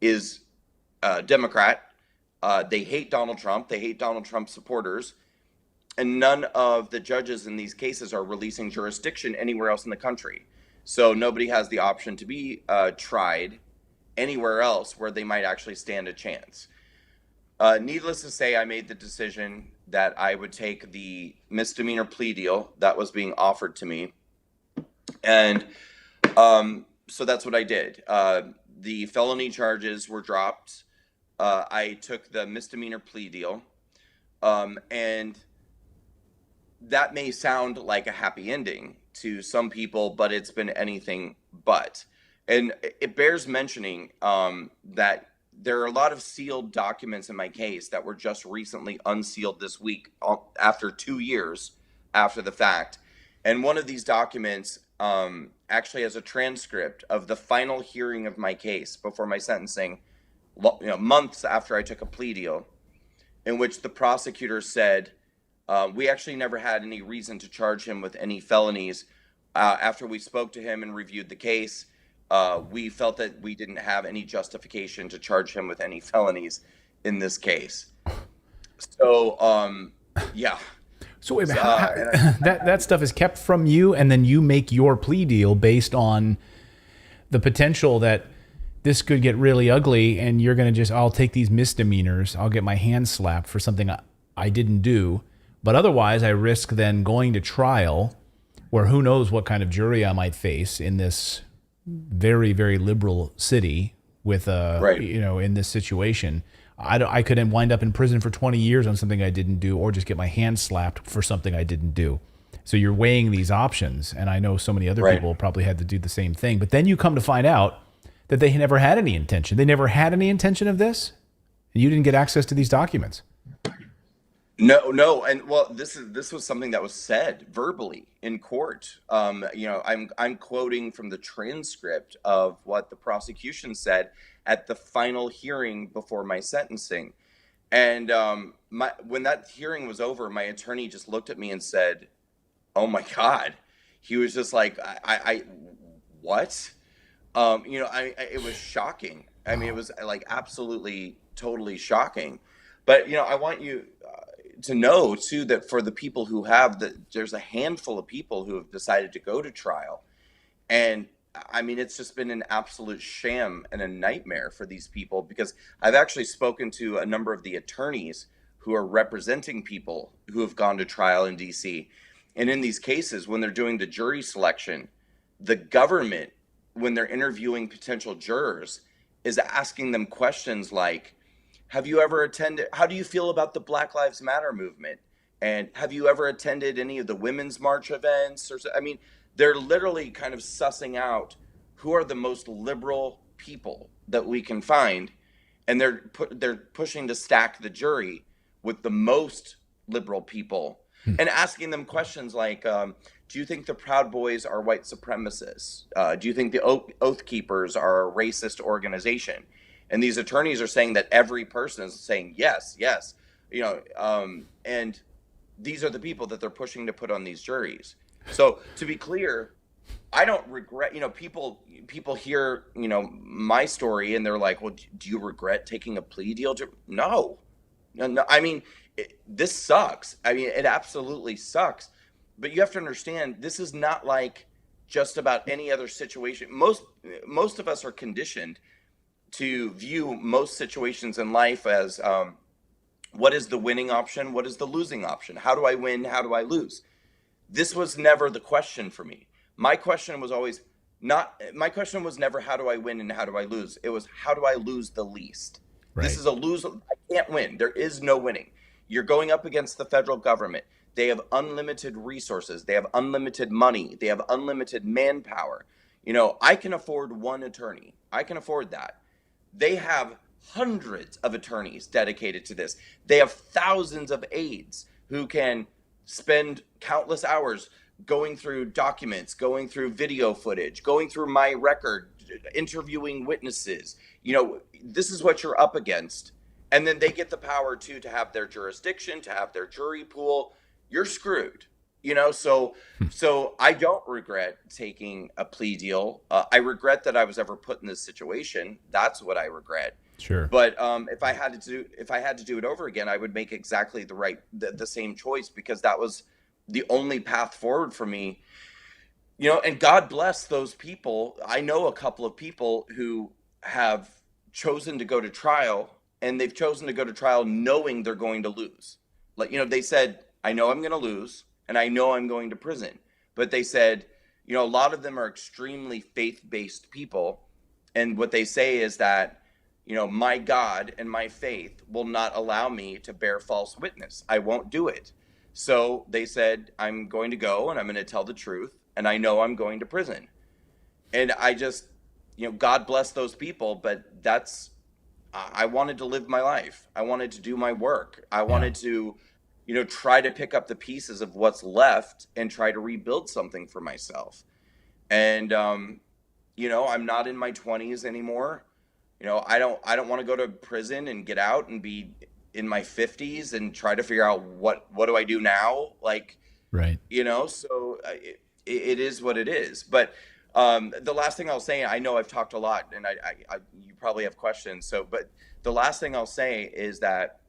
is Democrat. They hate Donald Trump. They hate Donald Trump supporters. And none of the judges in these cases are releasing jurisdiction anywhere else in the country. So nobody has the option to be tried anywhere else where they might actually stand a chance. Needless to say, I made the decision that I would take the misdemeanor plea deal that was being offered to me. And so that's what I did. The felony charges were dropped. I took the misdemeanor plea deal. And that may sound like a happy ending to some people, but it's been anything but. And it bears mentioning that there are a lot of sealed documents in my case that were just recently unsealed this week after 2 years after the fact. And one of these documents actually has a transcript of the final hearing of my case before my sentencing, months after I took a plea deal, in which the prosecutor said, we actually never had any reason to charge him with any felonies. After we spoke to him and reviewed the case, we felt that we didn't have any justification to charge him with any felonies in this case. So, yeah. So wait, that stuff is kept from you, and then you make your plea deal based on the potential that this could get really ugly, and you're going to just, I'll take these misdemeanors, I'll get my hand slapped for something I didn't do, but otherwise I risk then going to trial where who knows what kind of jury I might face in this very, very liberal city with Right. in this situation. I could wind up in prison for 20 years on something I didn't do, or just get my hand slapped for something I didn't do. So you're weighing these options, and I know so many other Right. people probably had to do the same thing. But then you come to find out that they never had any intention. They never had any intention of this, and you didn't get access to these documents. No, and well, this was something that was said verbally in court. I'm quoting from the transcript of what the prosecution said at the final hearing before my sentencing, and when that hearing was over, my attorney just looked at me and said, "Oh my God," he was just like, "I what?" It was shocking. I mean, it was like absolutely, totally shocking. But I want you to know too that for the people who there's a handful of people who have decided to go to trial, and I mean, it's just been an absolute sham and a nightmare for these people, because I've actually spoken to a number of the attorneys who are representing people who have gone to trial in DC, and in these cases, when they're doing the jury selection, the government, when they're interviewing potential jurors, is asking them questions like, have you ever attended, how do you feel about the Black Lives Matter movement? And have you ever attended any of the Women's March events? I mean, they're literally kind of sussing out who are the most liberal people that we can find. And they're pushing to stack the jury with the most liberal people and asking them questions like, do you think the Proud Boys are white supremacists? Do you think the Oath Keepers are a racist organization? And these attorneys are saying that every person is saying yes, yes, and these are the people that they're pushing to put on these juries. So to be clear, I don't regret, people hear, my story and they're like, well, do you regret taking a plea deal? No, no, no. I mean, this sucks. I mean, it absolutely sucks. But you have to understand, this is not like just about any other situation. Most of us are conditioned to view most situations in life as what is the winning option? What is the losing option? How do I win? How do I lose? This was never the question for me. My question was never how do I win and how do I lose? It was how do I lose the least? This Right. is a lose. I can't win. There is no winning. You're going up against the federal government. They have unlimited resources. They have unlimited money. They have unlimited manpower. I can afford one attorney. I can afford that. They have hundreds of attorneys dedicated to this. They have thousands of aides who can spend countless hours going through documents, going through video footage, going through my record, interviewing witnesses. This is what you're up against. And then they get the power to have their jurisdiction, to have their jury pool. You're screwed. So I don't regret taking a plea deal. I regret that I was ever put in this situation. That's what I regret. Sure. But if I had to do it over again, I would make exactly the same choice, because that was the only path forward for me. And God bless those people. I know a couple of people who have chosen to go to trial, and they've chosen to go to trial knowing they're going to lose. Like, they said, I know I'm going to lose, and I know I'm going to prison. But they said, a lot of them are extremely faith-based people. And what they say is that, my God and my faith will not allow me to bear false witness. I won't do it. So they said, I'm going to go and I'm going to tell the truth. And I know I'm going to prison. And I just, God bless those people. But I wanted to live my life. I wanted to do my work. I wanted to, try to pick up the pieces of what's left and try to rebuild something for myself. And, I'm not in my 20s anymore. I don't want to go to prison and get out and be in my 50s and try to figure out what do I do now? Like, Right. so it is what it is. But the last thing I'll say, I know I've talked a lot, and you probably have questions. But the last thing I'll say is that,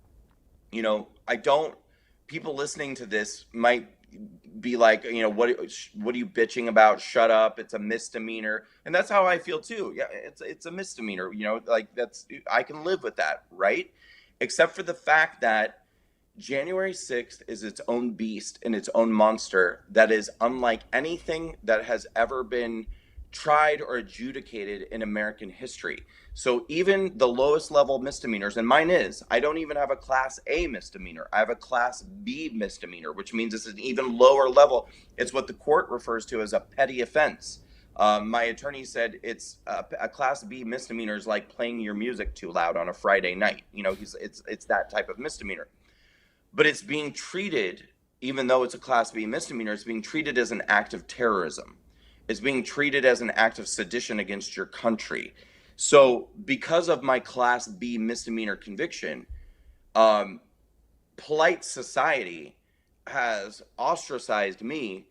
people listening to this might be like, what are you bitching about? Shut up. It's a misdemeanor. And that's how I feel too. Yeah, it's a misdemeanor, like I can live with that, right? Except for the fact that January 6th is its own beast and its own monster that is unlike anything that has ever been tried or adjudicated in American history. So even the lowest level misdemeanors, and mine is, I don't even have a class A misdemeanor. I have a class B misdemeanor, which means it's an even lower level. It's what the court refers to as a petty offense. My attorney said it's a class B misdemeanor is like playing your music too loud on a Friday night. It's that type of misdemeanor. But it's being treated, even though it's a class B misdemeanor, it's being treated as an act of terrorism. It's being treated as an act of sedition against your country. So because of my class B misdemeanor conviction, polite society has ostracized me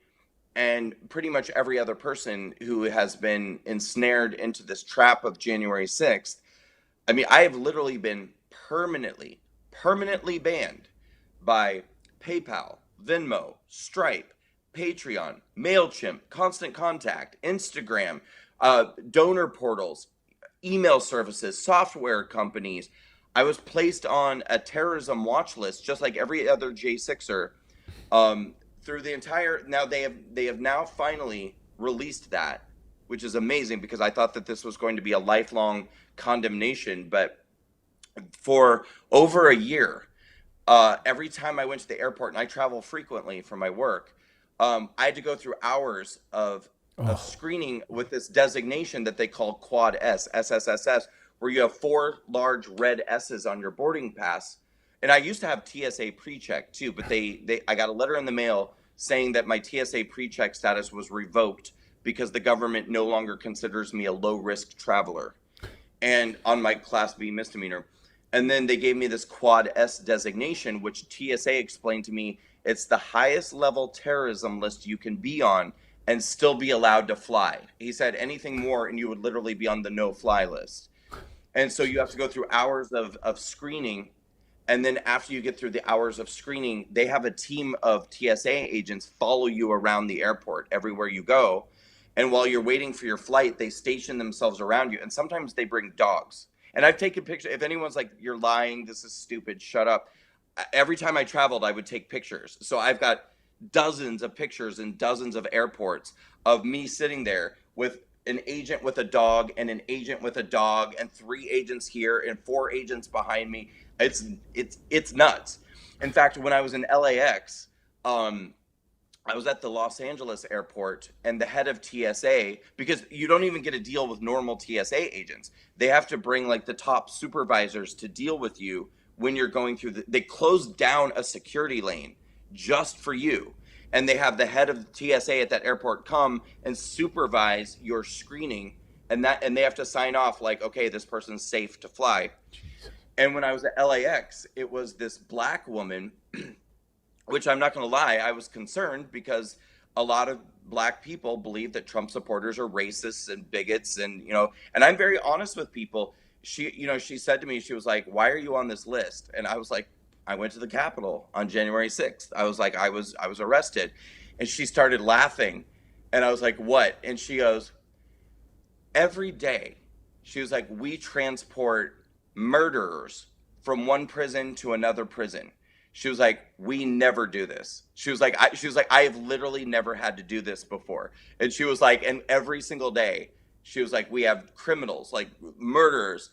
and pretty much every other person who has been ensnared into this trap of January 6th. I mean, I have literally been permanently banned by PayPal, Venmo, Stripe, Patreon, MailChimp, Constant Contact, Instagram, donor portals, email services, software companies. I was placed on a terrorism watch list, just like every other J6er, through the entire. Now they have now finally released that, which is amazing, because I thought that this was going to be a lifelong condemnation. But for over a year, every time I went to the airport, and I travel frequently for my work, I had to go through hours of screening with this designation that they call Quad S, SSSS, where you have 4 large red S's on your boarding pass. And I used to have TSA pre-check too, but I got a letter in the mail saying that my TSA pre-check status was revoked because the government no longer considers me a low-risk traveler, and on my Class B misdemeanor. And then they gave me this Quad S designation, which TSA explained to me It's the highest level terrorism list you can be on and still be allowed to fly. He said anything more and you would literally be on the no-fly list. And so you have to go through hours of screening. And then after you get through the hours of screening, they have a team of TSA agents follow you around the airport everywhere you go. And while you're waiting for your flight, they station themselves around you. And sometimes they bring dogs. And I've taken pictures. If anyone's like, you're lying, this is stupid, shut up. Every time I traveled, I would take pictures. So I've got dozens of pictures in dozens of airports of me sitting there with an agent with a dog and an agent with a dog and 3 agents here and 4 agents behind me. It's nuts. In fact, when I was in LAX, I was at the Los Angeles airport, and the head of TSA, because you don't even get a deal with normal TSA agents. They have to bring like the top supervisors to deal with you when you're going through they closed down a security lane just for you. And they have the head of TSA at that airport come and supervise your screening, and they have to sign off like, okay, this person's safe to fly. Jesus. And when I was at LAX, it was this black woman, which I'm not going to lie, I was concerned because a lot of black people believe that Trump supporters are racists and bigots, and and I'm very honest with people. She said to me, she was like, "Why are you on this list?" And I was like, "I went to the Capitol on January 6th. I was like, I was arrested." And she started laughing, and I was like, "What?" And she goes, "Every day," she was like, "we transport murderers from one prison to another prison." She was like, "We never do this." She was like, I have literally never had to do this before. And she was like, and every single day, she was like, we have criminals, like murderers,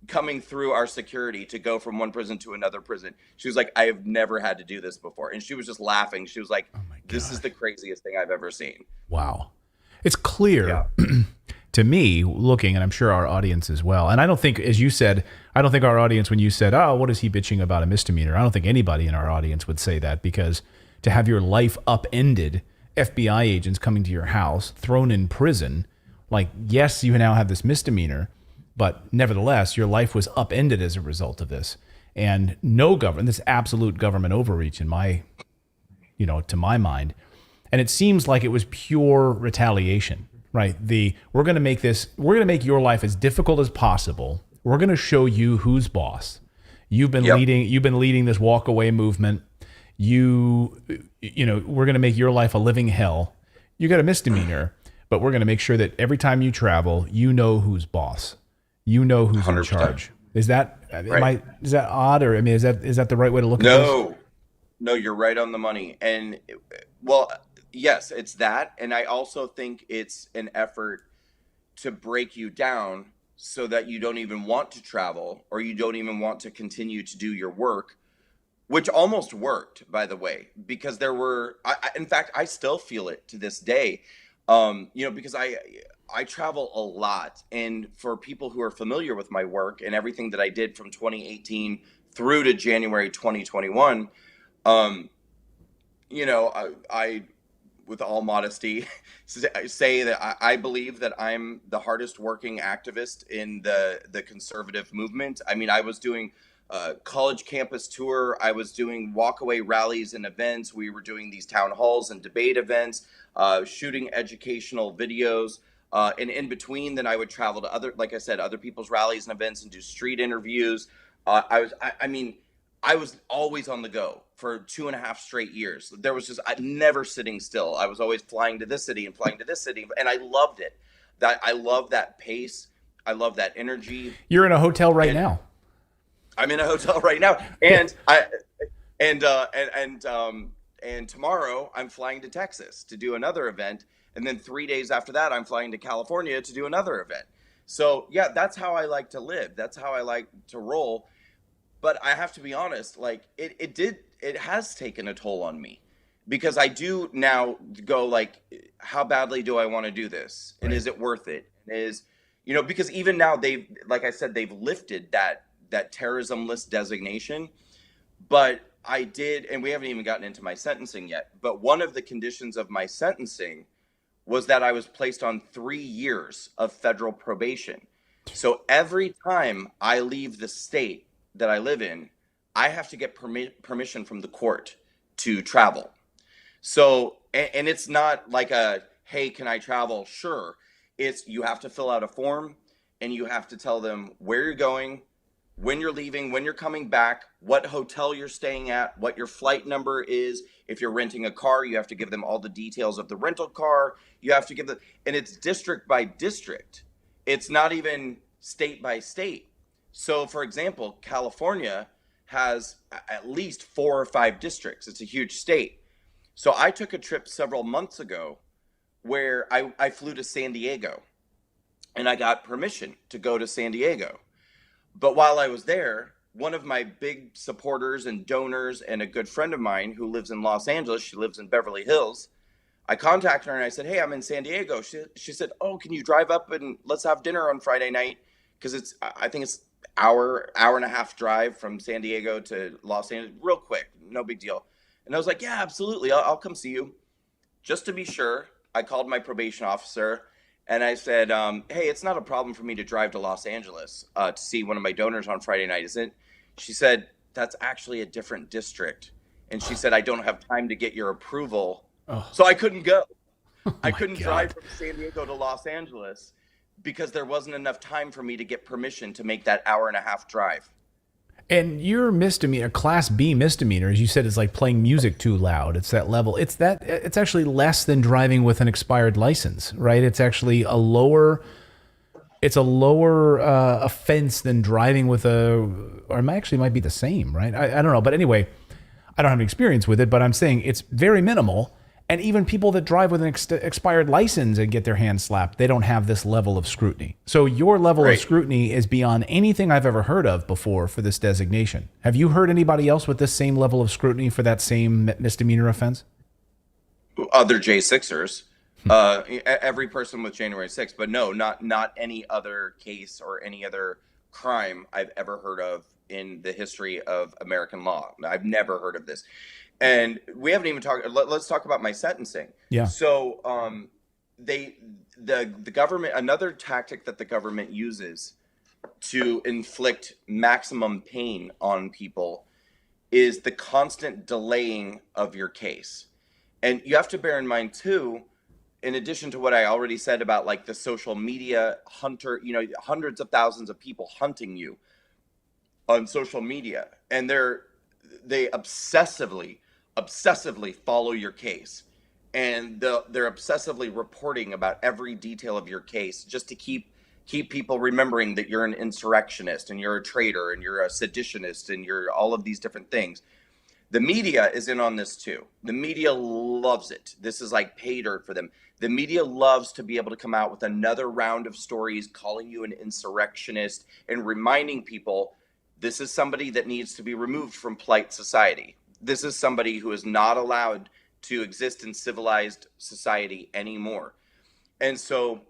coming through our security to go from one prison to another prison. She was like, I have never had to do this before. And she was just laughing. She was like, oh my God, this is the craziest thing I've ever seen. Wow. It's clear to me looking, and I'm sure our audience as well. And I don't think, as you said, I don't think our audience, when you said, oh, what is he bitching about a misdemeanor? I don't think anybody in our audience would say that, because to have your life upended, FBI agents coming to your house, thrown in prison, like, yes, you now have this misdemeanor, but nevertheless, your life was upended as a result of this. And no government, this absolute government overreach in my, to my mind. And it seems like it was pure retaliation, right? We're going to make your life as difficult as possible. We're going to show you who's boss. You've been leading this walk away movement. We're going to make your life a living hell. You got a misdemeanor, but we're going to make sure that every time you travel, you know who's boss. You know who's 100%. In charge. Is that right? Is that odd, or is that the right way to look at this? No, you're right on the money. And well, yes, it's that, and I also think it's an effort to break you down so that you don't even want to travel, or you don't even want to continue to do your work, which almost worked, by the way, because there were, in fact, I still feel it to this day, because I travel a lot. And for people who are familiar with my work and everything that I did from 2018 through to January 2021, I with all modesty, say that I believe that I'm the hardest working activist in the conservative movement. I mean, I was doing college campus tour. I was doing walkaway rallies and events. We were doing these town halls and debate events, shooting educational videos. And in between, then I would travel to other people's rallies and events and do street interviews. I was always on the go for 2.5 straight years. There was just never sitting still. I was always flying to this city and flying to this city, and I loved it. I love that pace. I love that energy. You're in a hotel right now. I'm in a hotel right now, and and tomorrow I'm flying to Texas to do another event, and then 3 days after that I'm flying to California to do another event. So yeah, that's how I like to live. That's how I like to roll. But I have to be honest, like it has taken a toll on me, because I do now go like, how badly do I want to do this? Right. And is it worth it? And because even now they've lifted that terrorism list designation, but I did, and we haven't even gotten into my sentencing yet, but one of the conditions of my sentencing was that I was placed on 3 years of federal probation. So every time I leave the state that I live in, I have to get permission from the court to travel. So, and it's not like a, hey, can I travel? Sure. It's you have to fill out a form and you have to tell them where you're going, when you're leaving, when you're coming back, what hotel you're staying at, what your flight number is. If you're renting a car, you have to give them all the details of the rental car. You have to give them, and it's district by district. It's not even state by state. So, for example, California has at least 4 or 5 districts. It's a huge state. So I took a trip several months ago where I flew to San Diego and I got permission to go to San Diego. But while I was there, one of my big supporters and donors and a good friend of mine who lives in Los Angeles, she lives in Beverly Hills, I contacted her and I said, hey, I'm in San Diego. She said, oh, can you drive up and let's have dinner on Friday night? Because I think it's hour and a half drive from San Diego to Los Angeles, real quick, no big deal. And I was like, yeah, absolutely. I'll come see you. Just to be sure, I called my probation officer and I said, hey, it's not a problem for me to drive to Los Angeles to see one of my donors on Friday night, is it? She said, that's actually a different district. And she said, I don't have time to get your approval. Oh, So I couldn't go. I my couldn't God. drive from San Diego to Los Angeles because there wasn't enough time for me to get permission to make that hour and a half drive. And your misdemeanor, Class B misdemeanor, as you said, is like playing music too loud. It's that level. It's actually less than driving with an expired license, right? It's actually a lower offense than driving with or it actually might be the same, right? I don't know. But anyway, I don't have any experience with it, but I'm saying it's very minimal. And even people that drive with an expired license and get their hands slapped, they don't have this level of scrutiny. So your level of Right. scrutiny is beyond anything I've ever heard of before for this designation. Have you heard anybody else with this same level of scrutiny for that same misdemeanor offense? Other J6ers, every person with January 6th, but no, not any other case or any other crime I've ever heard of in the history of American law. I've never heard of this. And we haven't even talked. Let's talk about my sentencing. Yeah. So, they the government, another tactic that the government uses to inflict maximum pain on people is the constant delaying of your case. And you have to bear in mind too, in addition to what I already said about like the social media hunter, hundreds of thousands of people hunting you on social media, and they obsessively follow your case, and they're obsessively reporting about every detail of your case just to keep people remembering that you're an insurrectionist and you're a traitor and you're a seditionist and you're all of these different things. The media is in on this too. The media loves it. This is like pay dirt for them. The media loves to be able to come out with another round of stories calling you an insurrectionist and reminding people this is somebody that needs to be removed from polite society. This is somebody who is not allowed to exist in civilized society anymore. And so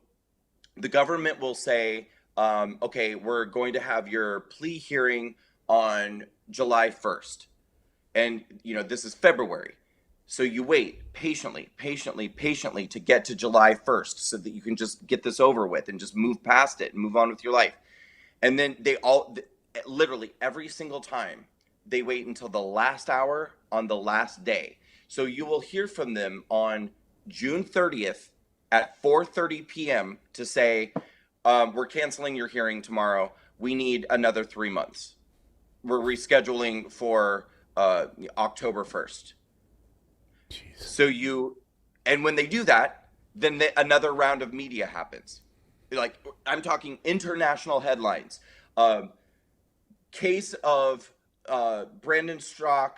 the government will say, okay, we're going to have your plea hearing on July 1st. And, this is February. So you wait patiently to get to July 1st so that you can just get this over with and just move past it and move on with your life. And then literally every single time, they wait until the last hour on the last day. So you will hear from them on June 30th at 4:30 p.m. to say, we're canceling your hearing tomorrow. We need another 3 months. We're rescheduling for October 1st. Jeez. And when they do that, then another round of media happens. Like, I'm talking international headlines. Case of Brandon Strzok,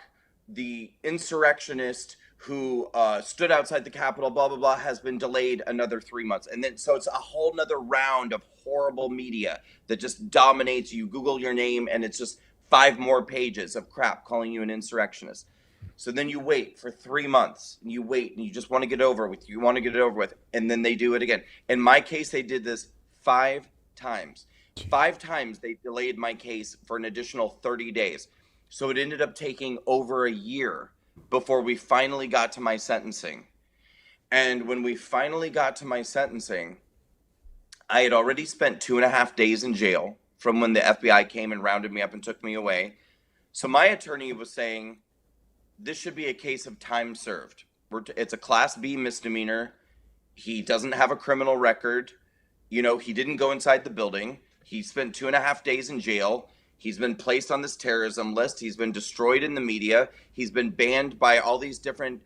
the insurrectionist who stood outside the Capitol, blah, blah, blah, has been delayed another 3 months. And then, so it's a whole nother round of horrible media that just dominates. You Google your name and it's just 5 more pages of crap calling you an insurrectionist. So then you wait for 3 months and you wait and you just want to get over with. You want to get it over with. And then they do it again. In my case, they did this 5 times. 5 times they delayed my case for an additional 30 days. So it ended up taking over a year before we finally got to my sentencing. And when we finally got to my sentencing, I had already spent 2.5 days in jail from when the FBI came and rounded me up and took me away. So my attorney was saying, this should be a case of time served. It's a class B misdemeanor. He doesn't have a criminal record. You know, he didn't go inside the building. He spent 2.5 days in jail. He's been placed on this terrorism list. He's been destroyed in the media. He's been banned by all these different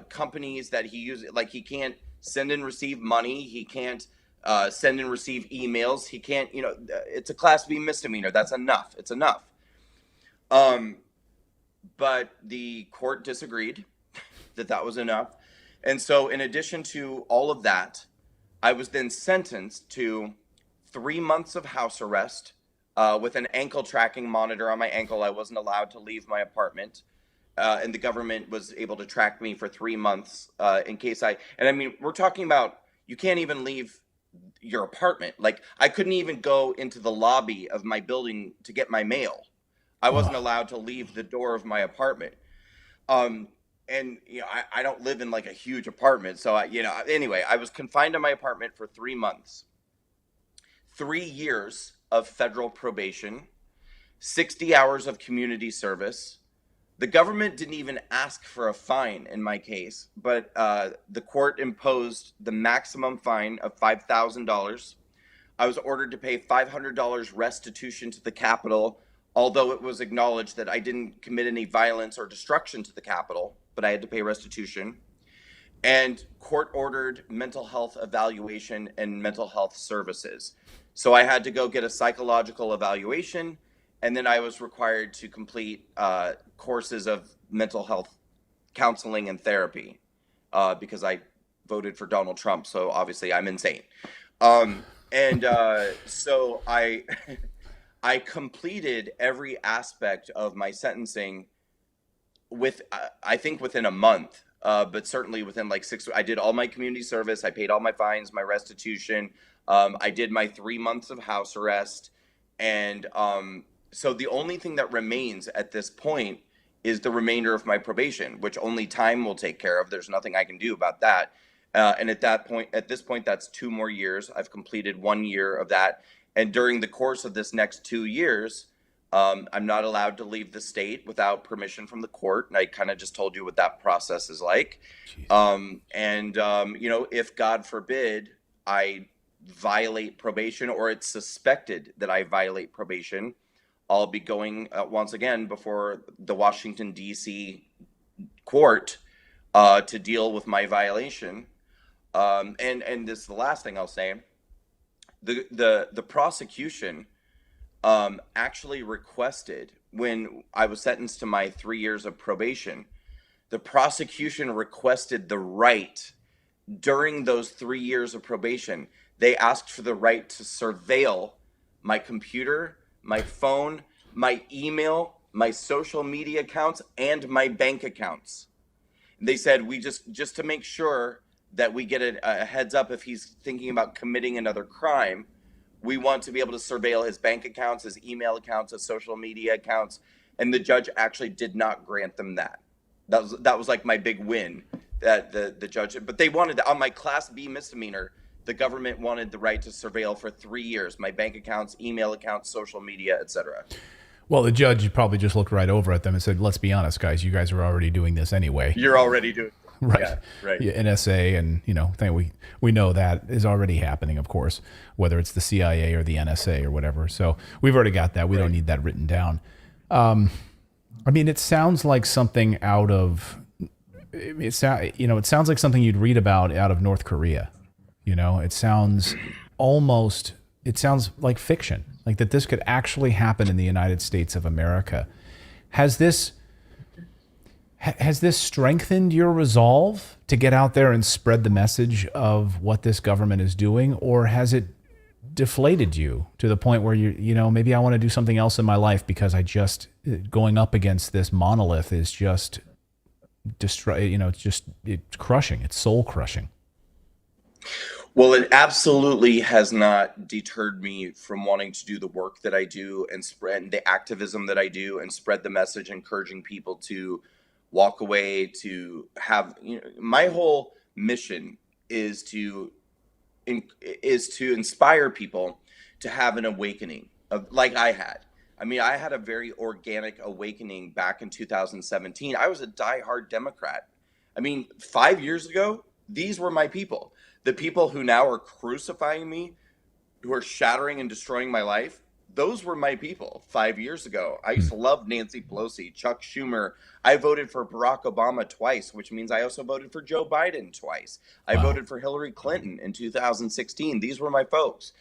companies that he uses. Like, he can't send and receive money. He can't send and receive emails. He can't, it's a class B misdemeanor. That's enough. It's enough. But the court disagreed that was enough. And so in addition to all of that, I was then sentenced to 3 months of house arrest with an ankle tracking monitor on my ankle. I wasn't allowed to leave my apartment. And the government was able to track me for 3 months in case and I mean, we're talking about, you can't even leave your apartment. Like, I couldn't even go into the lobby of my building to get my mail. I wasn't allowed to leave the door of my apartment. And I don't live in like a huge apartment. So anyway, I was confined to my apartment for 3 months, 3 years of federal probation, 60 hours of community service. The government didn't even ask for a fine in my case, but the court imposed the maximum fine of $5,000. I was ordered to pay $500 restitution to the Capitol, although it was acknowledged that I didn't commit any violence or destruction to the Capitol, but I had to pay restitution. And court ordered mental health evaluation and mental health services. So I had to go get a psychological evaluation, and then I was required to complete courses of mental health counseling and therapy because I voted for Donald Trump, so obviously I'm insane. So I completed every aspect of my sentencing I think within a month, but certainly within like 6. I did all my community service. I paid all my fines, my restitution. I did my 3 months of house arrest. And so the only thing that remains at this point is the remainder of my probation, which only time will take care of. There's nothing I can do about that. And at this point, that's 2 more years. I've completed 1 year of that. And during the course of this next 2 years, I'm not allowed to leave the state without permission from the court. And I kind of just told you what that process is like. If God forbid I violate probation, or it's suspected that I violate probation, I'll be going once again before the Washington, D.C. court to deal with my violation. And this is the last thing I'll say. The prosecution actually requested, when I was sentenced to my 3 years of probation, the prosecution requested the right during those 3 years of probation. They asked for the right to surveil my computer, my phone, my email, my social media accounts, and my bank accounts. They said, we just to make sure that we get a heads up if he's thinking about committing another crime, we want to be able to surveil his bank accounts, his email accounts, his social media accounts. And the judge actually did not grant them that. That was like my big win, that the judge, but they wanted, on my class B misdemeanor, the government wanted the right to surveil for 3 years, my bank accounts, email accounts, social media, etc. Well, the judge probably just looked right over at them and said, let's be honest, guys, you guys are already doing this anyway. You're already doing it. Right. Yeah, right. Yeah, NSA, and we know that is already happening, of course, whether it's the CIA or the NSA or whatever. So we've already got that. We don't need that written down. I mean, it sounds like something out of it sounds like something you'd read about out of North Korea. It sounds like fiction, like that this could actually happen in the United States of America. Has this strengthened your resolve to get out there and spread the message of what this government is doing, or has it deflated you to the point where maybe I want to do something else in my life because going up against this monolith is just it's crushing, it's soul crushing? Well, it absolutely has not deterred me from wanting to do the work that I do and spread the activism that I do and spread the message, encouraging people to walk away, to have, my whole mission is to inspire people to have an awakening of, like I had. I mean, I had a very organic awakening back in 2017. I was a diehard Democrat. I mean, 5 years ago, these were my people. The people who now are crucifying me, who are shattering and destroying my life, those were my people 5 years ago. I used to love Nancy Pelosi, Chuck Schumer. I voted for Barack Obama twice, which means I also voted for Joe Biden twice. I Wow. voted for Hillary Clinton in 2016. These were my folks.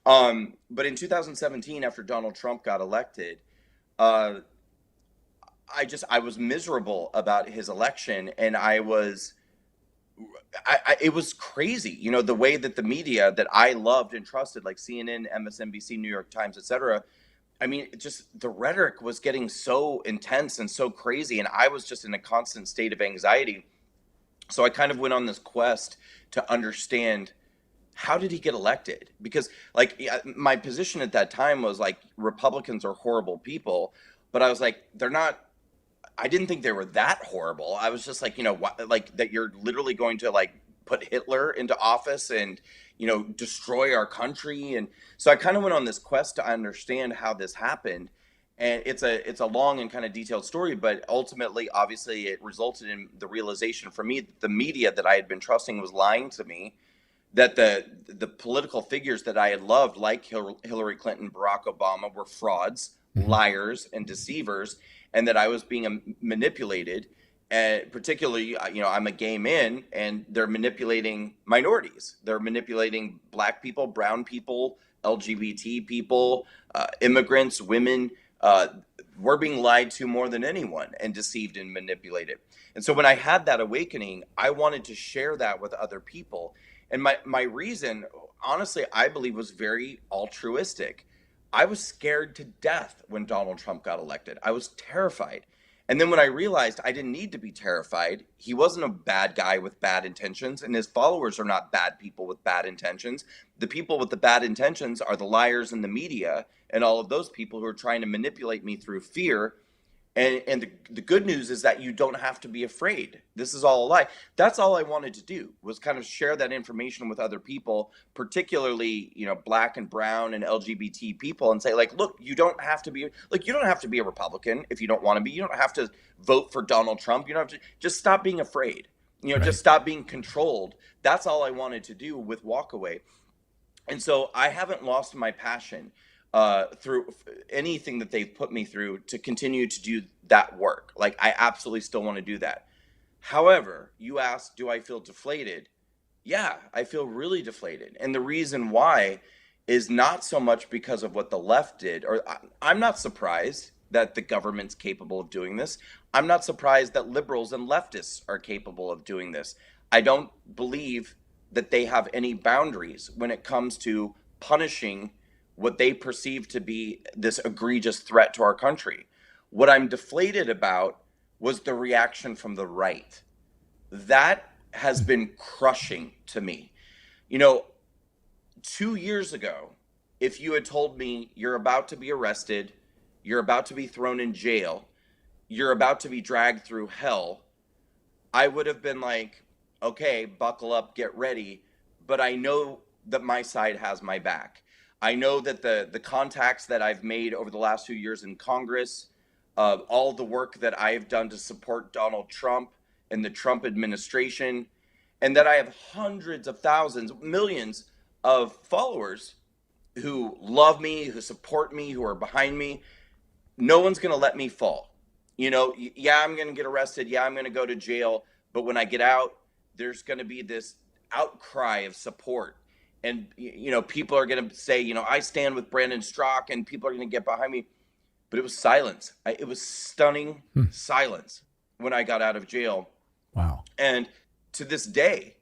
But in 2017, after Donald Trump got elected, uh, I was miserable about his election, and it was crazy, the way that the media that I loved and trusted, like CNN, MSNBC, New York Times, etc. I mean, just the rhetoric was getting so intense and so crazy, and I was just in a constant state of anxiety. So I kind of went on this quest to understand, how did he get elected? Because, like, my position at that time was like, Republicans are horrible people, but I was like, they're not. I didn't think they were that horrible. I was just like, like, that you're literally going to, like, put Hitler into office and, destroy our country. And so I kind of went on this quest to understand how this happened. And it's a long and kind of detailed story, but ultimately, obviously, it resulted in the realization for me that the media that I had been trusting was lying to me, that the political figures that I had loved, like Hillary Clinton, Barack Obama, were frauds, liars, and deceivers, and that I was being manipulated. And particularly, I'm a gay man, and they're manipulating minorities. They're manipulating Black people, brown people, LGBT people, immigrants, women. We're being lied to more than anyone, and deceived and manipulated. And so when I had that awakening, I wanted to share that with other people. And my reason, honestly, I believe, was very altruistic. I was scared to death when Donald Trump got elected. I was terrified. And then when I realized I didn't need to be terrified, he wasn't a bad guy with bad intentions, and his followers are not bad people with bad intentions. The people with the bad intentions are the liars in the media and all of those people who are trying to manipulate me through fear. And the good news is that you don't have to be afraid. This is all a lie. That's all I wanted to do, was kind of share that information with other people, particularly, Black and brown and LGBT people, and say, like, look, you don't have to be a Republican if you don't want to be. You don't have to vote for Donald Trump. You don't have to. Just stop being afraid. Right. Just stop being controlled. That's all I wanted to do with Walkaway. And so I haven't lost my passion through anything that they've put me through to continue to do that work. Like, I absolutely still want to do that. However, you asked, do I feel deflated? Yeah, I feel really deflated. And the reason why is not so much because of what the left did, or I'm not surprised that the government's capable of doing this. I'm not surprised that liberals and leftists are capable of doing this. I don't believe that they have any boundaries when it comes to punishing what they perceive to be this egregious threat to our country. What I'm deflated about was the reaction from the right. That has been crushing to me. 2 years ago, if you had told me you're about to be arrested, you're about to be thrown in jail, you're about to be dragged through hell, I would have been like, okay, buckle up, get ready. But I know that my side has my back. I know that the contacts that I've made over the last few years in Congress, all the work that I have done to support Donald Trump and the Trump administration, and that I have hundreds of thousands, millions of followers who love me, who support me, who are behind me. No one's going to let me fall. Yeah, I'm going to get arrested. Yeah, I'm going to go to jail. But when I get out, there's going to be this outcry of support. And, people are going to say, I stand with Brandon Strzok, and people are going to get behind me. But it was silence. It was stunning silence when I got out of jail. Wow. And to this day,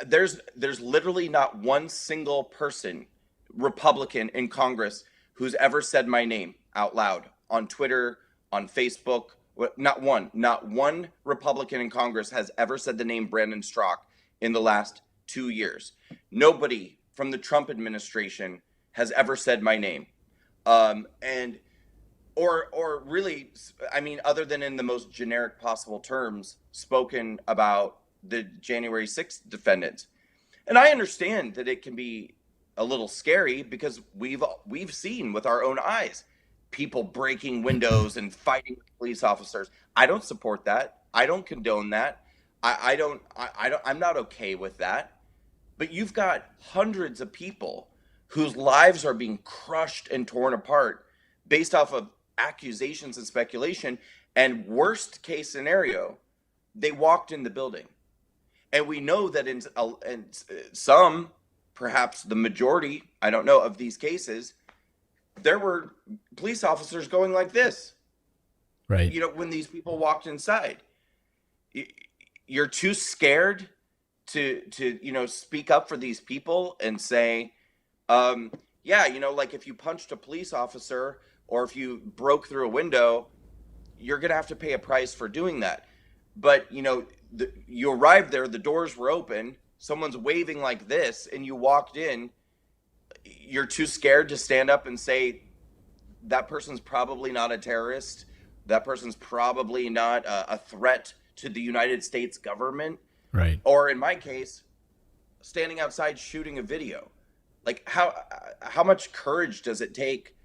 there's literally not one single person, Republican in Congress, who's ever said my name out loud on Twitter, on Facebook. Not one Republican in Congress has ever said the name Brandon Strzok in the last 2 years. Nobody from the Trump administration has ever said my name. Or really, I mean, other than in the most generic possible terms, spoken about the January 6th defendants. And I understand that it can be a little scary because we've seen with our own eyes people breaking windows and fighting with police officers. I don't support that. I don't condone that. I'm not okay with that. But you've got hundreds of people whose lives are being crushed and torn apart based off of accusations and speculation. And worst case scenario, they walked in the building. And we know that in some, perhaps the majority, I don't know, of these cases, there were police officers going like this. Right. When these people walked inside, you're too scared to speak up for these people and say, yeah, like if you punched a police officer or if you broke through a window, you're gonna have to pay a price for doing that. But you arrived there, the doors were open, someone's waving like this, and you walked in. You're too scared to stand up and say that person's probably not a terrorist. That person's probably not a threat to the United States government. Right. Or in my case, standing outside shooting a video. Like how much courage does it take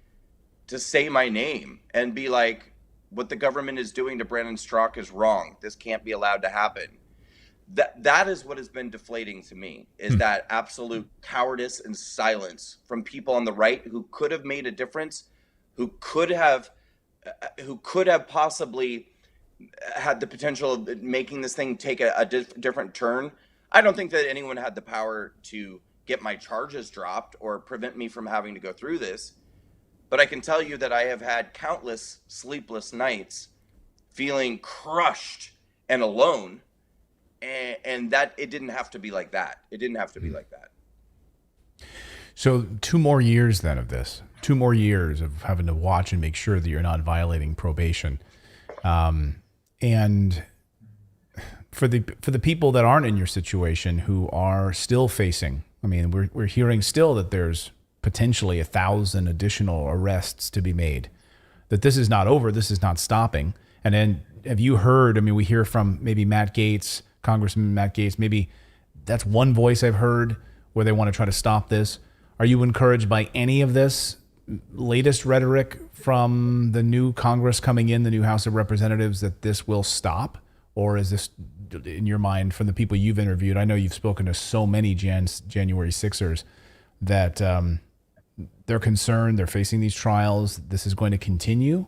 to say my name and be like, what the government is doing to Brandon Straka is wrong. This can't be allowed to happen. That is what has been deflating to me, is that absolute cowardice and silence from people on the right who could have made a difference, who could have possibly had the potential of making this thing take a different turn. I don't think that anyone had the power to get my charges dropped or prevent me from having to go through this. But I can tell you that I have had countless sleepless nights feeling crushed and alone. And that it didn't have to be like that. It didn't have to be like that. So 2 more years then of this, 2 more years of having to watch and make sure that you're not violating probation. And for the people that aren't in your situation, who are still facing, I mean, we're hearing still that there's potentially 1,000 additional arrests to be made, that this is not over, this is not stopping. And then have you heard, I mean, we hear from maybe Matt Gaetz, Congressman Matt Gaetz, maybe that's one voice I've heard where they want to try to stop this. Are you encouraged by any of this latest rhetoric from the new Congress coming in, the new House of Representatives, that this will stop? Or is this, in your mind, from the people you've interviewed, I know you've spoken to so many January 6ers, that they're concerned, they're facing these trials, this is going to continue?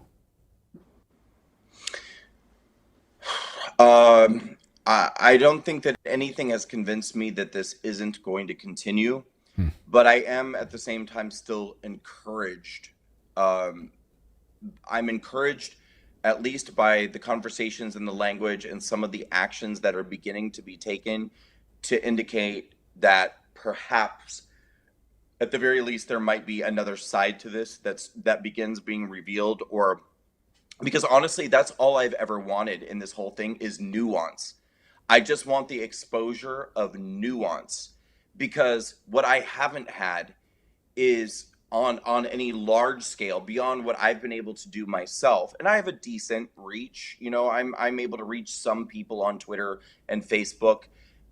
I don't think that anything has convinced me that this isn't going to continue, but I am at the same time still encouraged. I'm encouraged at least by the conversations and the language and some of the actions that are beginning to be taken to indicate that perhaps at the very least there might be another side to this that begins being revealed. Or because honestly, that's all I've ever wanted in this whole thing is nuance. I just want the exposure of nuance, because what I haven't had is on any large scale beyond what I've been able to do myself. And I have a decent reach. I'm able to reach some people on Twitter and Facebook,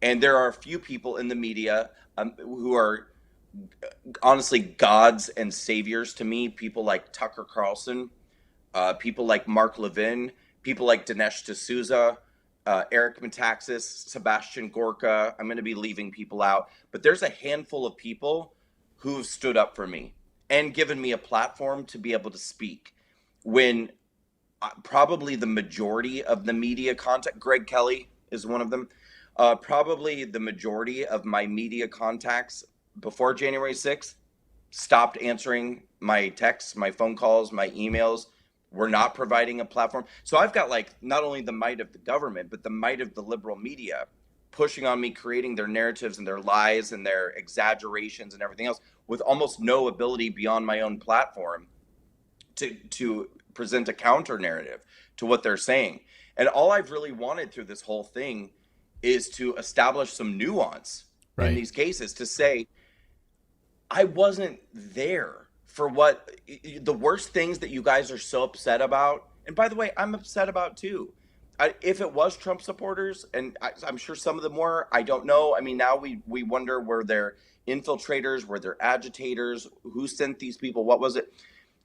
and there are a few people in the media who are honestly gods and saviors to me. People like Tucker Carlson, people like Mark Levin, people like Dinesh D'Souza, Eric Metaxas, Sebastian Gorka. I'm going to be leaving people out, but there's a handful of people who've stood up for me and given me a platform to be able to speak when probably the majority of the media contact, Greg Kelly is one of them, probably the majority of my media contacts before January 6th stopped answering my texts, my phone calls, my emails. We're not providing a platform. So I've got like not only the might of the government, but the might of the liberal media pushing on me, creating their narratives and their lies and their exaggerations and everything else, with almost no ability beyond my own platform to present a counter narrative to what they're saying. And all I've really wanted through this whole thing is to establish some nuance in these cases, to say, I wasn't there for what the worst things that you guys are so upset about. And by the way, I'm upset about too. If it was Trump supporters, and I'm sure some of them were, I don't know. I mean, now we wonder, were there infiltrators? Were there agitators? Who sent these people? What was it?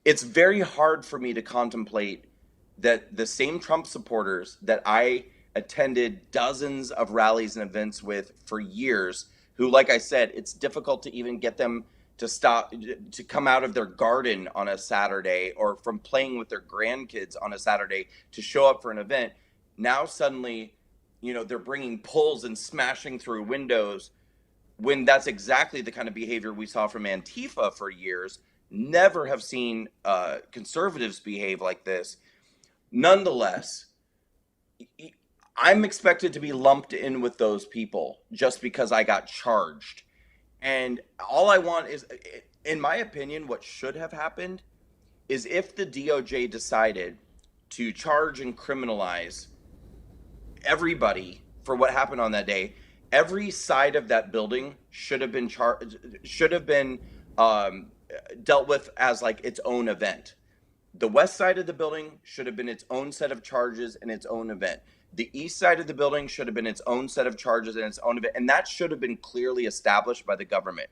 it's very hard for me to contemplate that the same Trump supporters that I attended dozens of rallies and events with for years, who, like I said, it's difficult to even get them to stop, to come out of their garden on a Saturday, or from playing with their grandkids on a Saturday to show up for an event. Now suddenly, they're bringing poles and smashing through windows, when that's exactly the kind of behavior we saw from Antifa for years. Never have seen conservatives behave like this. Nonetheless, I'm expected to be lumped in with those people just because I got charged. And all I want is, in my opinion, what should have happened is if the DOJ decided to charge and criminalize everybody for what happened on that day, every side of that building should have been dealt with as like its own event. The west side of the building should have been its own set of charges and its own event. The east side of the building should have been its own set of charges and its own event. And that should have been clearly established by the government.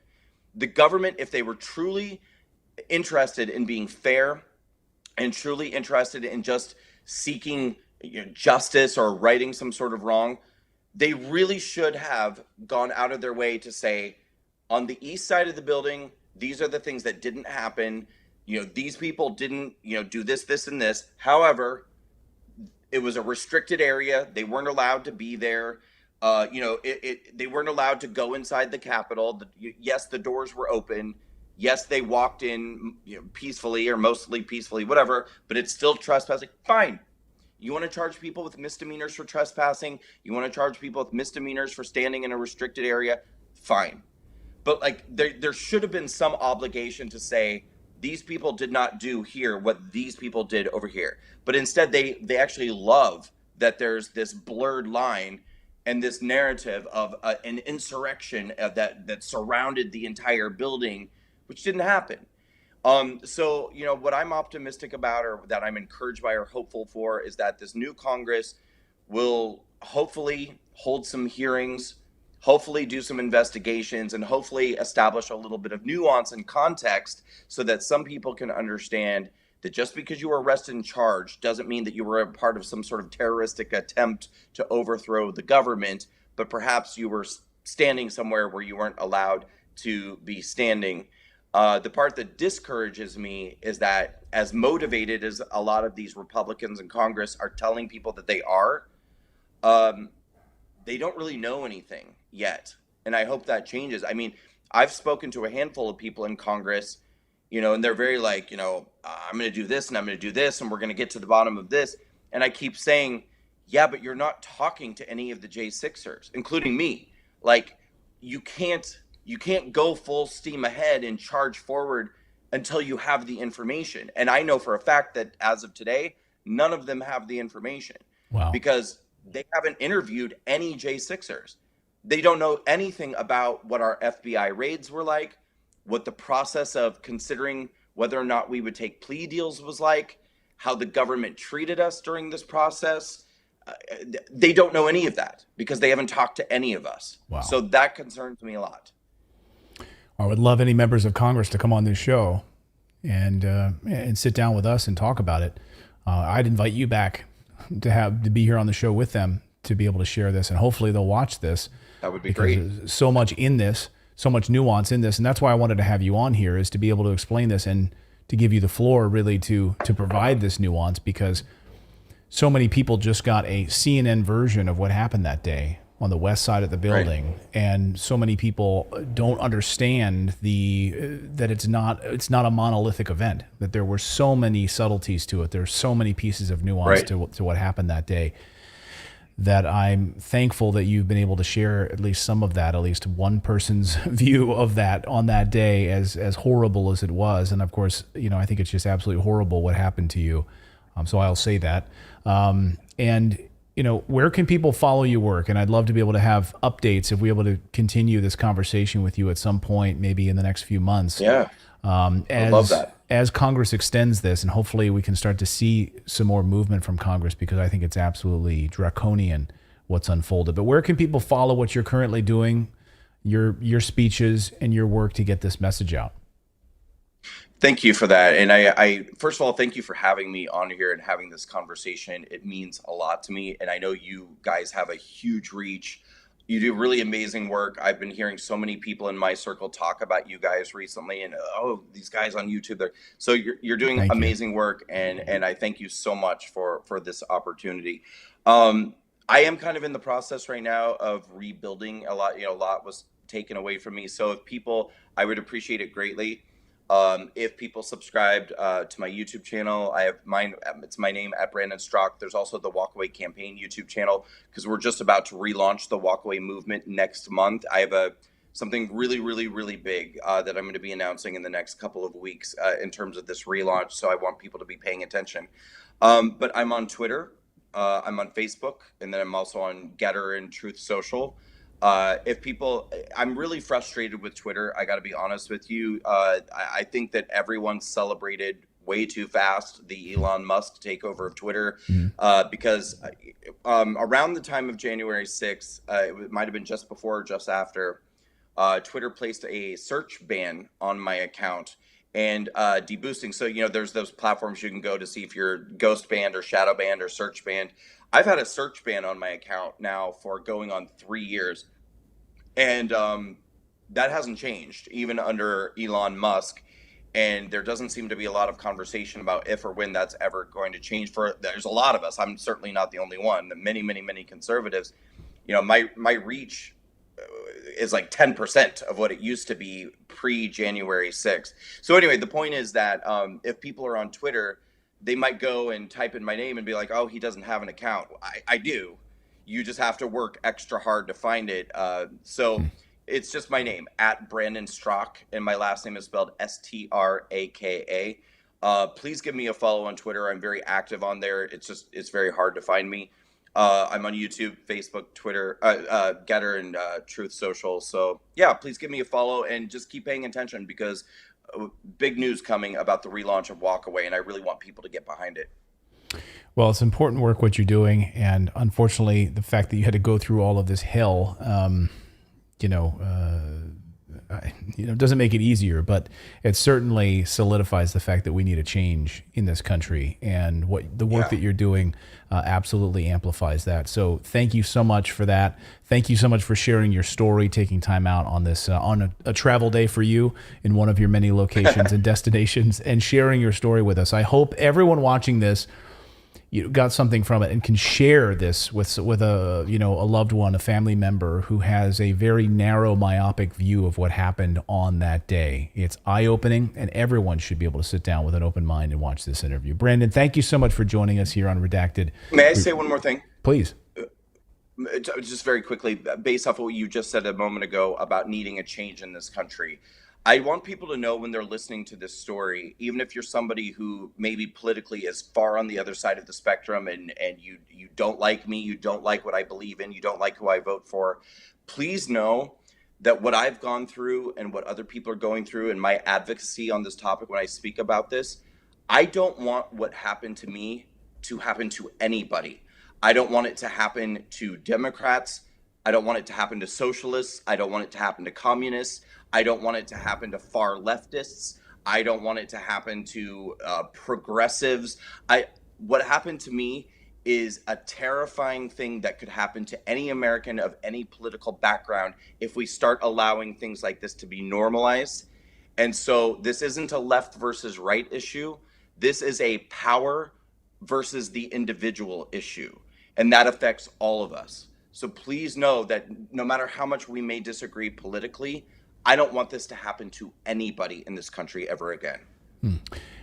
The government, if they were truly interested in being fair and truly interested in just seeking justice or righting some sort of wrong, they really should have gone out of their way to say, on the east side of the building, these are the things that didn't happen. These people didn't, do this, this, and this. However, it was a restricted area. They weren't allowed to be there. They weren't allowed to go inside the Capitol. Yes, the doors were open. Yes, they walked in peacefully, or mostly peacefully, whatever, but it's still trespassing. Fine. You want to charge people with misdemeanors for trespassing? You want to charge people with misdemeanors for standing in a restricted area? Fine. But there should have been some obligation to say, these people did not do here what these people did over here. But instead, they actually love that there's this blurred line and this narrative of an insurrection that surrounded the entire building, which didn't happen. So what I'm optimistic about, or that I'm encouraged by or hopeful for, is that this new Congress will hopefully hold some hearings, hopefully do some investigations, and hopefully establish a little bit of nuance and context so that some people can understand that just because you were arrested and charged doesn't mean that you were a part of some sort of terroristic attempt to overthrow the government, but perhaps you were standing somewhere where you weren't allowed to be standing. The part that discourages me is that, as motivated as a lot of these Republicans in Congress are telling people that they are, they don't really know anything yet. And I hope that changes. I mean, I've spoken to a handful of people in Congress, and they're very like, I'm going to do this and I'm going to do this and we're going to get to the bottom of this. And I keep saying, yeah, but you're not talking to any of the J6ers, including me. Like, you can't go full steam ahead and charge forward until you have the information. And I know for a fact that as of today, none of them have the information. Wow. Because they haven't interviewed any J6ers. They don't know anything about what our FBI raids were like, what the process of considering whether or not we would take plea deals was like, how the government treated us during this process. They don't know any of that because they haven't talked to any of us. Wow. So that concerns me a lot. I would love any members of Congress to come on this show and sit down with us and talk about it. I'd invite you back to be here on the show with them to be able to share this, and hopefully they'll watch this. That would be great. There's so much in this, so much nuance in this, and that's why I wanted to have you on here, is to be able to explain this and to give you the floor really to provide this nuance, because so many people just got a CNN version of what happened that day on the west side of the building, right. And so many people don't understand that it's not a monolithic event, that there were so many subtleties to it. There's so many pieces of nuance, right, to what happened that day, that I'm thankful that you've been able to share at least some of that, at least one person's view of that on that day, as horrible as it was. And of course, I think it's just absolutely horrible what happened to you. So I'll say that. And where can people follow your work? And I'd love to be able to have updates if we're able to continue this conversation with you at some point, maybe in the next few months. Yeah, I love that. As Congress extends this, and hopefully we can start to see some more movement from Congress, because I think it's absolutely draconian what's unfolded. But where can people follow what you're currently doing, your speeches and your work to get this message out? Thank you for that. And I first of all, thank you for having me on here and having this conversation. It means a lot to me. And I know you guys have a huge reach. You do really amazing work. I've been hearing so many people in my circle talk about you guys recently, and oh, these guys on YouTube. They're so you're doing Thank you. amazing work, and I thank you so much for this opportunity. Um, I am kind of in the process right now of rebuilding a lot. A lot was taken away from me. So if people, I would appreciate it greatly if people subscribed to my YouTube channel. I have mine. It's my name at Brandon Strock. There's also the Walkaway Campaign YouTube channel because we're just about to relaunch the Walkaway movement next month. I have something really, really, really big that I'm going to be announcing in the next couple of weeks in terms of this relaunch. So I want people to be paying attention. But I'm on Twitter. I'm on Facebook, and then I'm also on Getter and Truth Social. If people, I'm really frustrated with Twitter. I got to be honest with you. I think that everyone celebrated way too fast the Elon Musk takeover of Twitter because around the time of January 6th, it might have been just before or just after, Twitter placed a search ban on my account and deboosting. So, there's those platforms you can go to see if you're ghost banned or shadow banned or search banned. I've had a search ban on my account now for going on 3 years. And that hasn't changed, even under Elon Musk. And there doesn't seem to be a lot of conversation about if or when that's ever going to change. There's a lot of us. I'm certainly not the only one. Many, many, many conservatives. My reach is like 10% of what it used to be pre-January 6th. So anyway, the point is that if people are on Twitter, they might go and type in my name and be like, oh, he doesn't have an account. I do. You just have to work extra hard to find it. So it's just my name, at Brandon Strock, and my last name is spelled Straka. Please give me a follow on Twitter. I'm very active on there. It's very hard to find me. I'm on YouTube, Facebook, Twitter, Getter, and Truth Social. So yeah, please give me a follow and just keep paying attention because big news coming about the relaunch of Walkaway, and I really want people to get behind it. Well, it's important work what you're doing, and unfortunately, the fact that you had to go through all of this hell, doesn't make it easier, but it certainly solidifies the fact that we need a change in this country, and what the work that you're doing absolutely amplifies that. So, thank you so much for that. Thank you so much for sharing your story, taking time out on this on a travel day for you in one of your many locations and destinations, and sharing your story with us. I hope everyone watching this you got something from it and can share this with a a loved one, a family member who has a very narrow, myopic view of what happened on that day. It's eye-opening, and everyone should be able to sit down with an open mind and watch this interview. Brandon, thank you so much for joining us here on Redacted. May I say one more thing? Please. Just very quickly, based off of what you just said a moment ago about needing a change in this country. I want people to know when they're listening to this story, even if you're somebody who maybe politically is far on the other side of the spectrum and you don't like me, you don't like what I believe in, you don't like who I vote for, please know that what I've gone through and what other people are going through and my advocacy on this topic when I speak about this, I don't want what happened to me to happen to anybody. I don't want it to happen to Democrats. I don't want it to happen to socialists. I don't want it to happen to communists. I don't want it to happen to far leftists. I don't want it to happen to progressives. What happened to me is a terrifying thing that could happen to any American of any political background if we start allowing things like this to be normalized. And so this isn't a left versus right issue. This is a power versus the individual issue. And that affects all of us. So please know that no matter how much we may disagree politically, I don't want this to happen to anybody in this country ever again.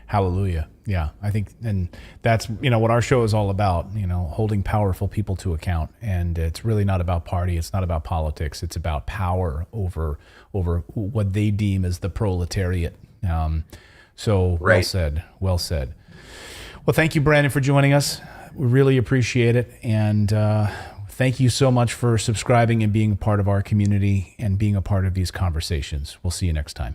Hallelujah. Yeah, I think, and that's, what our show is all about, holding powerful people to account. And it's really not about party. It's not about politics. It's about power over what they deem as the proletariat. So Right. Well said. Well said. Well, thank you, Brandon, for joining us. We really appreciate it. And, thank you so much for subscribing and being a part of our community and being a part of these conversations. We'll see you next time.